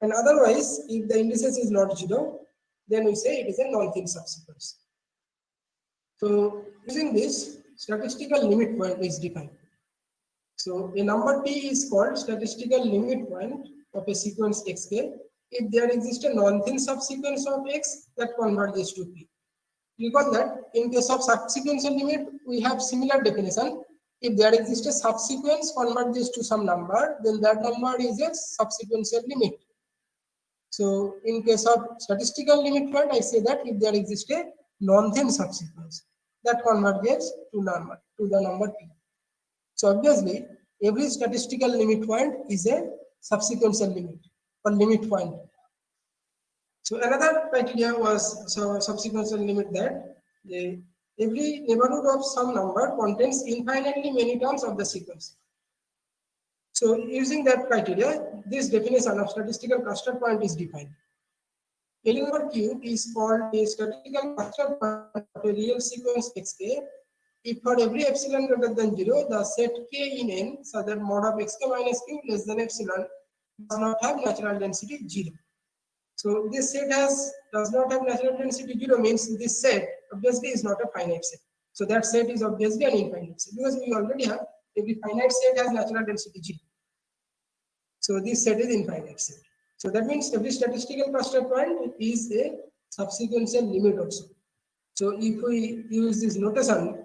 And otherwise, if the indices is not 0, then we say it is a non-thin subsequence. So using this, statistical limit point is defined. So a number p is called statistical limit point of a sequence xk if there exists a non-thin subsequence of x that converges to p. Recall that in case of subsequential limit, we have similar definition. If there exists a subsequence converges to some number, then that number is a subsequential limit. So in case of statistical limit point, I say that if there exists a non-thin subsequence. that converges to normal to the number p. So obviously, every statistical limit point is a subsequential limit or limit point. So another criteria was subsequential limit that every neighborhood of some number contains infinitely many terms of the sequence. So using that criteria, this definition of statistical cluster point is defined. L over Q is called a statistical cluster point of a real sequence xk if for every epsilon greater than 0, the set k in n such that mod of xk minus q less than epsilon does not have natural density 0. So this set does not have natural density 0 means this set obviously is not a finite set. So that set is obviously an infinite set because we already have every finite set has natural density 0. So this set is infinite set. So that means every statistical cluster point is a subsequential limit also. So if we use this notation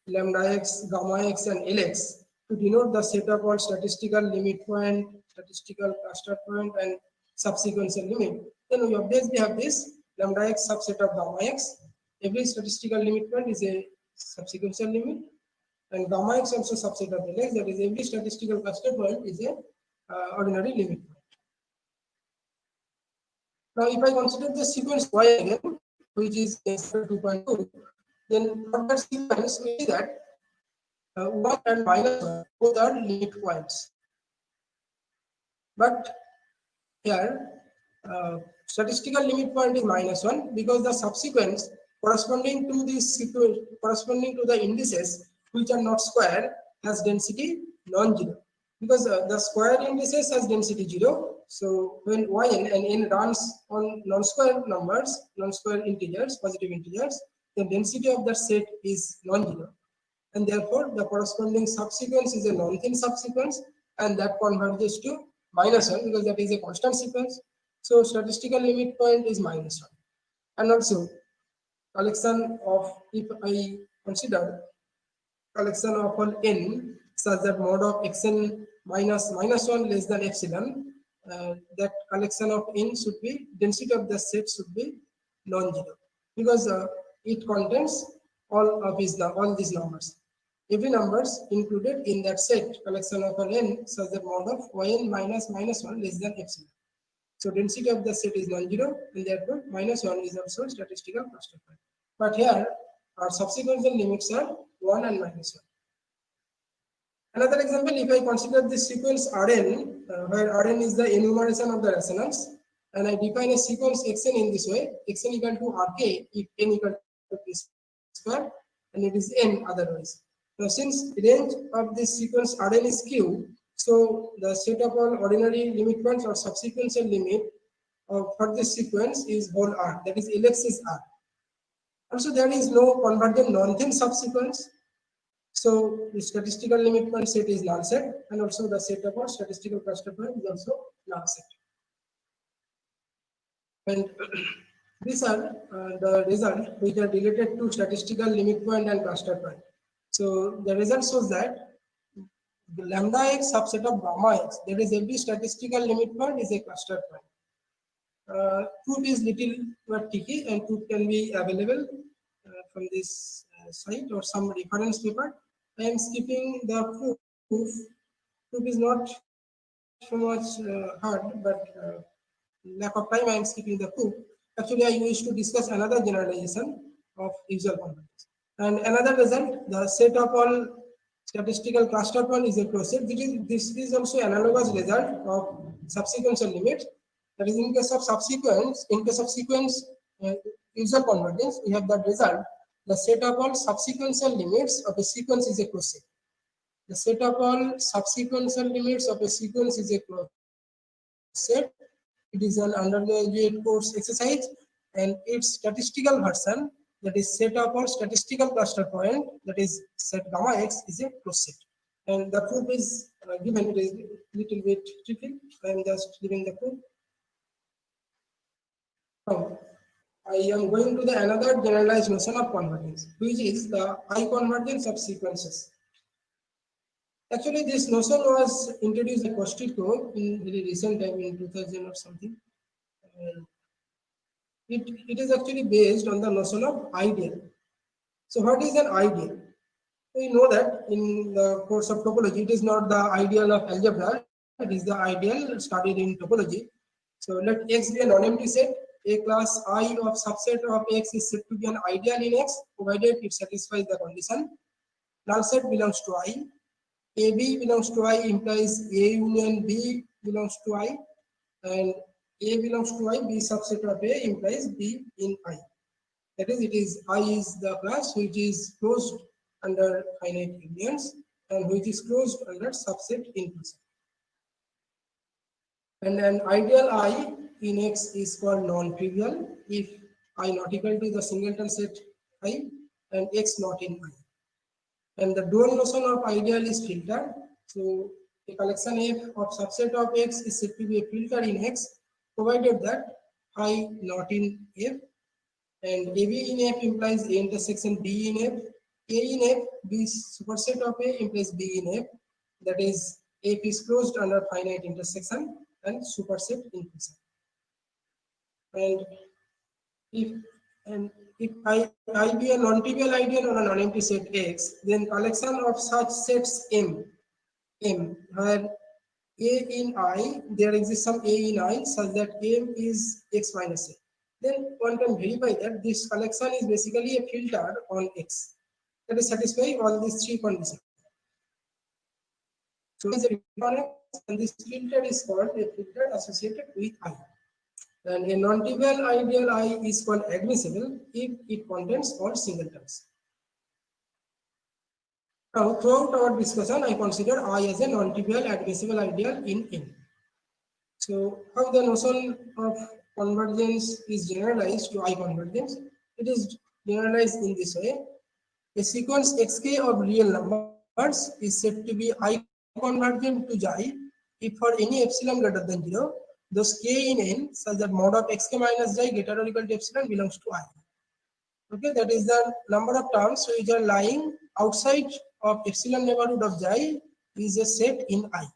lambda x, gamma x, and Lx to denote the set of all statistical limit point, statistical cluster point, and subsequential limit, then we obviously have this lambda x subset of gamma x. Every statistical limit point is a subsequential limit, and gamma x also subset of Lx. That is, every statistical cluster point is a ordinary limit point. Now, if I consider the sequence y again, which is x2.2, then for that sequence we see that 1 and minus 1 both are limit points. But here, statistical limit point is minus 1 because the subsequence corresponding to this sequence, corresponding to the indices which are not square, has density non-zero. Because the square indices has density 0. So when yn and n runs on non-square numbers, non-square integers, positive integers, the density of that set is non-zero. And therefore, the corresponding subsequence is a non-thin subsequence, and that converges to minus 1 because that is a constant sequence. So statistical limit point is minus 1. And also, collection of, if I consider collection of all n such that mod of xn minus 1 less than epsilon, that collection of n should be, density of the set should be non-zero because it contains all these numbers. Every numbers included in that set collection of an n such that mod of yn minus 1 less than epsilon. So density of the set is non-zero, and therefore minus 1 is also statistical cluster point. But here our subsequential limits are 1 and minus 1. Another example, if I consider this sequence Rn, where Rn is the enumeration of the resonance, and I define a sequence xn in this way, xn equal to rk if n equal to p square, and it is n otherwise. Now, since range of this sequence Rn is q, so the set of all ordinary limit points or subsequential limit for this sequence is whole R, that is Lx is R. Also, there is no convergent non-thin subsequence. So the statistical limit point set is null set, and also the set of all statistical cluster point is also null set. And these are the results which are related to statistical limit point and cluster point. So the result shows that the lambda x subset of gamma x, that is every statistical limit point is a cluster point. Proof is little but tricky, and proof can be available from this site or some reference paper. I am skipping the proof. Proof is not so much hard, but lack of time I am skipping the proof. Actually, I used to discuss another generalization of usual convergence. And another result, the set of all statistical cluster point is a closed set. This is also analogous result of subsequential limits. That is, in case of sequence usual convergence, we have that result. The set of all subsequential limits of a sequence is a closed set. The set of all subsequential limits of a sequence is a closed set. It is an undergraduate course exercise, and its statistical version, that is set of all statistical cluster point, that is set gamma x, is a closed set. And the proof is given. It is little bit tricky. I am just giving the proof. Now, I am going to the another generalized notion of convergence, which is the high convergence of sequences. Actually, this notion was introduced by Kostyko in very recent time, in 2000 or something. It is actually based on the notion of ideal. So what is an ideal? We know that in the course of topology, it is not the ideal of algebra, it is the ideal studied in topology. So let X be a non-empty set. A class I of subset of X is said to be an ideal in X, provided it satisfies the condition. Null set belongs to I. AB belongs to I implies A union B belongs to I, and A belongs to I, B subset of A implies B in I. That is, it is I is the class which is closed under finite unions and which is closed under subset inclusive. And an ideal I in X is called non-trivial if I not equal to the singleton set I and X not in I. And the dual notion of ideal is filter. So a collection F of subset of X is said to be a filter in X, provided that I not in F, and AB in F implies A intersection B in F. A in F, B superset of A implies B in F. That is, F is closed under finite intersection and superset inclusive. And if I be a non-trivial ideal or a non-empty set X, then collection of such sets M where A in I, there exists some A in I such that M is X minus A. Then one can verify that this collection is basically a filter on X that is satisfying all these three conditions. So it's a filter on X, and this filter is called a filter associated with I. And a non-trivial ideal I is called admissible if it contains all singletons. Now, throughout our discussion, I consider I as a non-trivial admissible ideal in N. So, how the notion of convergence is generalized to I convergence? It is generalized in this way. A sequence xk of real numbers is said to be I convergent to xi if for any epsilon greater than 0, those k in n such that mod of xk minus xi greater or equal to epsilon belongs to I. Okay, that is the number of terms which are lying outside of epsilon neighborhood of xi is a set in I.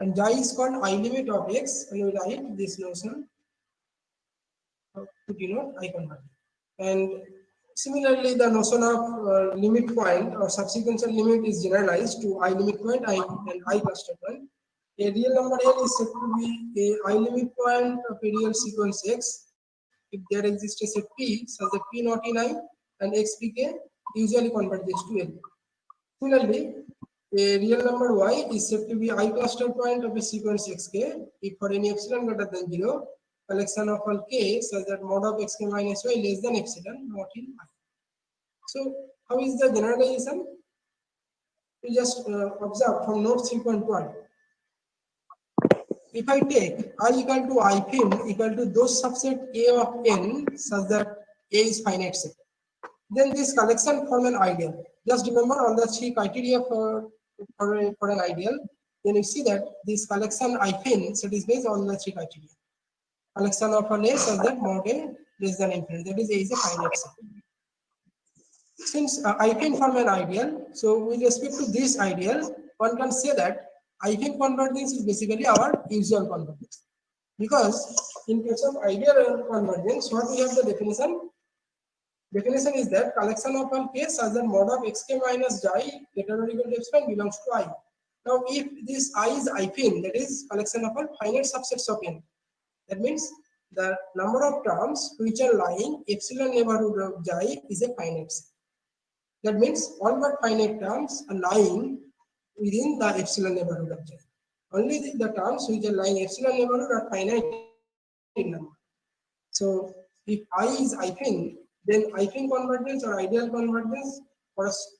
And xi is called I limit of x, and we write this notion to denote I convergent. And similarly, the notion of limit point or subsequential limit is generalized to I limit point I and I cluster point. A real number L is said to be a I limit point of a real sequence X if there exists a set P such that P not in I and XPK usually converges to L. Similarly, a real number Y is said to be I cluster point of a sequence Xk if for any epsilon greater than 0, collection of all K such that mod of Xk minus Y less than epsilon not in I. So, how is the generalization? We just observe from note 3.1. If I take I equal to I fin equal to those subset A of n such that A is finite set, then this collection form an ideal. Just remember all the three criteria for an ideal. Then you see that this collection I fin satisfies all the three criteria. Collection of all A such that mod A less than infinite. That is A is a finite set. Since I fin form an ideal, so with respect to this ideal, one can say that I fin convergence is basically our usual convergence. Because in case of ideal convergence, what we have the definition? Definition is that collection of all K such that mod of xk minus xi greater or equal to epsilon belongs to I. Now, if this I is I fin, that is collection of all finite subsets of n. That means the number of terms which are lying epsilon neighborhood of xi is a finite set. That means all but finite terms are lying within the epsilon neighborhood of xi. Only the terms which are lying epsilon neighborhood are finite in number. So if I is I fin, then I fin convergence or ideal convergence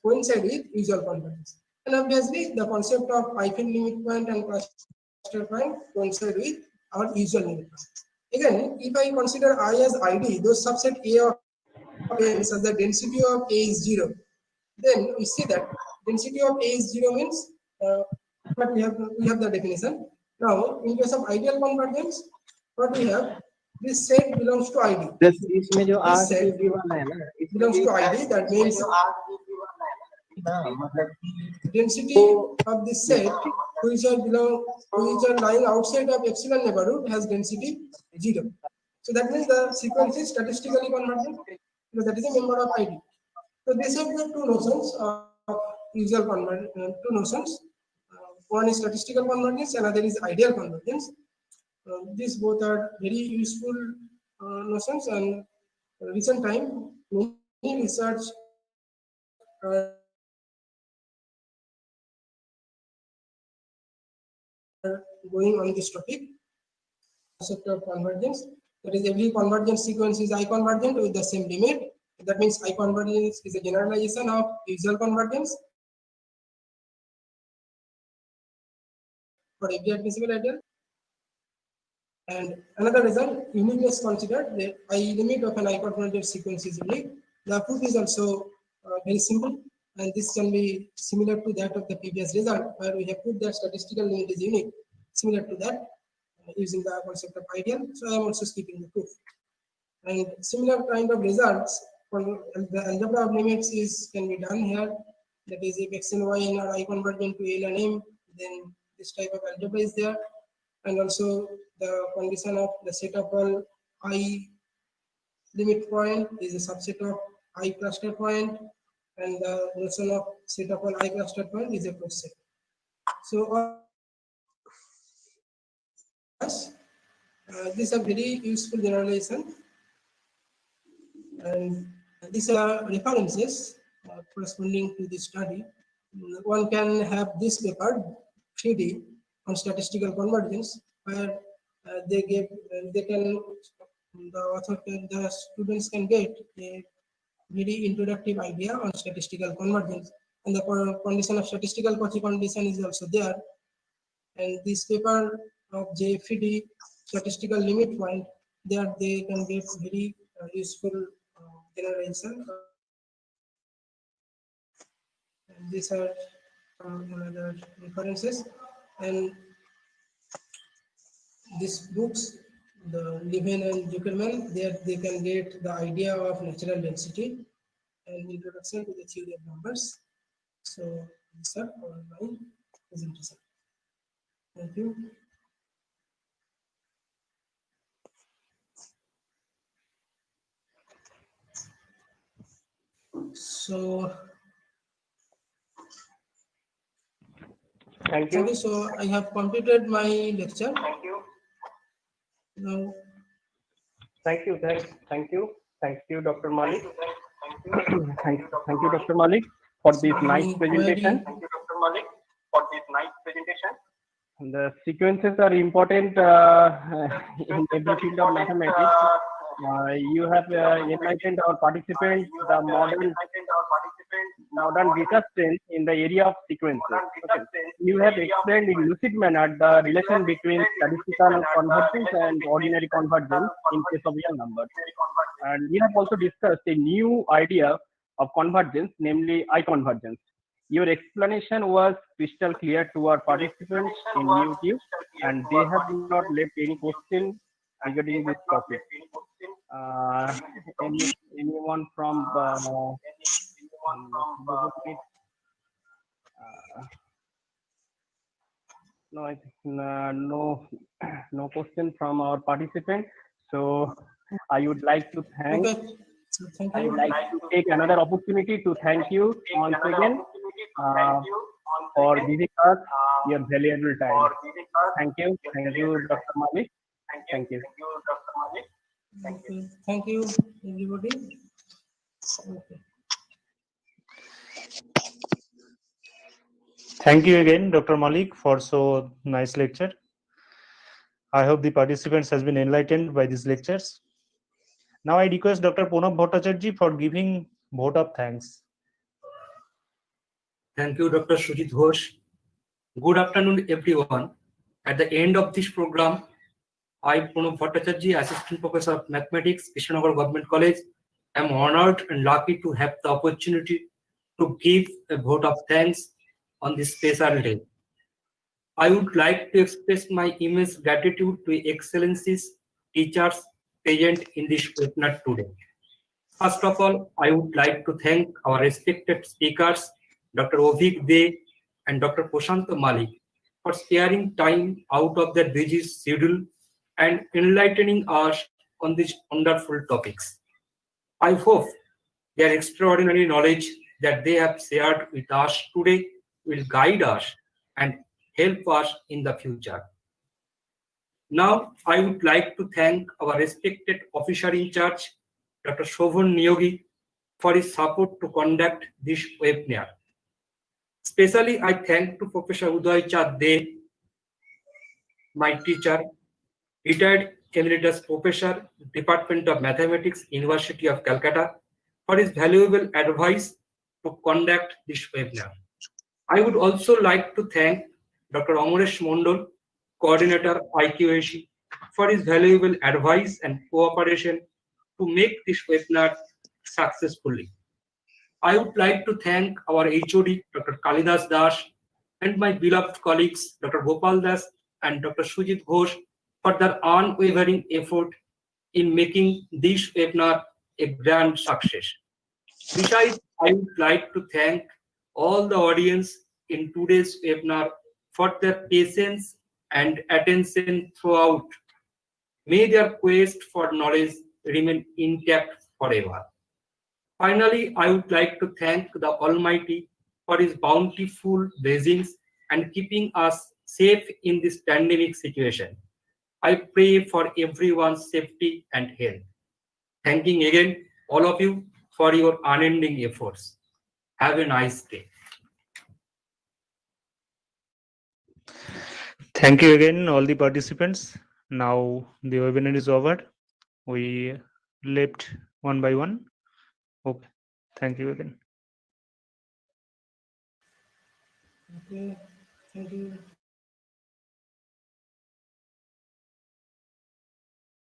coincide with usual convergence. And obviously the concept of I fin limit point and cluster point coincide with our usual limit point. Again, if I consider I as ID, those subset A of n such that density of A is 0, then we see that density of A is 0 means but we have the definition. Now, in case of ideal convergence, what we have, this set belongs to ID. This set belongs to ID. That means density of this set, which are lying outside of epsilon neighborhood, has density 0. So that means the sequence is statistically convergent because that is a member of ID. So these are the two notions of usual convergence, two notions. One is statistical convergence, another is ideal convergence. These both are very useful notions, and recent time many research going on this topic. Concept of convergence, that is, every convergence sequence is I-convergent with the same limit. That means I-convergence is a generalization of usual convergence for every admissible ideal. And another result, uniqueness considered, the I limit of an I-convergent sequence is unique. The proof is also very simple, and this can be similar to that of the previous result, where we have proved that statistical limit is unique, similar to that, using the concept of ideal. So I am also skipping the proof. And similar kind of results for the algebra of limits can be done here. That is, if x and y are I-convergent to L and M, then this type of algebra is there. And also the condition of the set of all I limit point is a subset of I cluster point, and the notion of set of all I cluster point is a closed set. So these are very useful generalization, and these are references corresponding to this study. One can have this paper 3D on statistical convergence, where the students can get a very introductive idea on statistical convergence, and the condition of statistical Cauchy condition is also there. And this paper of JFED statistical limit point, there they can get very useful generalization. And these are another references, and these books, the Levin and Zuckerman, there they can get the idea of natural density and introduction to the theory of numbers. So these are all my presentation. Thank you. So Thank you. So I have completed my lecture. Thank you. Now, Thank you, Dr. Malik. Thank you, Dr. Malik, for this nice presentation. Thank you, Dr. Malik, for this nice presentation. The sequences are important in every field of mathematics. You have enlightened our participants the modern data strength in the area of sequences. Okay. You have explained in lucid manner the relation between statistical convergence and ordinary convergence in case of real numbers. And we have also discussed a new idea of convergence, namely I-convergence. Your explanation was crystal clear to our participants in YouTube, and they have not left any question regarding this topic. Anyone from no, I think no question from our participant. So I would like to thank. okay. So thank you. I would like to take another opportunity to thank you once again for giving us your valuable time. Thank you, Dr. Malik. Thank you. Okay. Thank you, everybody. Okay. Thank you again, Dr. Malik, for so nice lecture. I hope the participants has been enlightened by these lectures. Now I request Dr. Pranab Bhattacharya for giving vote of thanks. Thank you, Dr. Sujit Ghosh. Good afternoon, everyone. At the end of this program, I, Pranab Bhattacharya, Assistant Professor of Mathematics, Krishnanagar Government College, am honored and lucky to have the opportunity to give a vote of thanks on this special day. I would like to express my immense gratitude to Excellencies, teachers present in this webinar today. First of all, I would like to thank our respected speakers, Dr. Ovik De and Dr. Prashant Malik, for sparing time out of their busy schedule and enlightening us on these wonderful topics. I hope Their extraordinary knowledge that they have shared with us today will guide us and help us in the future. Now, I would like to thank our respected officer in charge, Dr. Shobhan Niyogi, for his support to conduct this webinar. Especially, I thank to Professor Uday Chand De, my teacher, retired emeritus professor, Department of Mathematics, University of Calcutta, for his valuable advice to conduct this webinar. I would also like to thank Dr. Amoresh Mondol, Coordinator IQAC, for his valuable advice and cooperation to make this webinar successfully. I would like to thank our HOD, Dr. Kalidas Das, and my beloved colleagues, Dr. Gopal Das and Dr. Sujit Ghosh, for their unwavering effort in making this webinar a grand success. Besides, I would like to thank all the audience in today's webinar for their patience and attention throughout. May their quest for knowledge remain intact forever. Finally, I would like to thank the Almighty for his bountiful blessings and keeping us safe in this pandemic situation. I pray for everyone's safety and health. Thanking again all of you for your unending efforts. Have a nice day. Thank you again, all the participants. Now the webinar is over. We left one by one. Okay. Thank you again. Okay, thank you.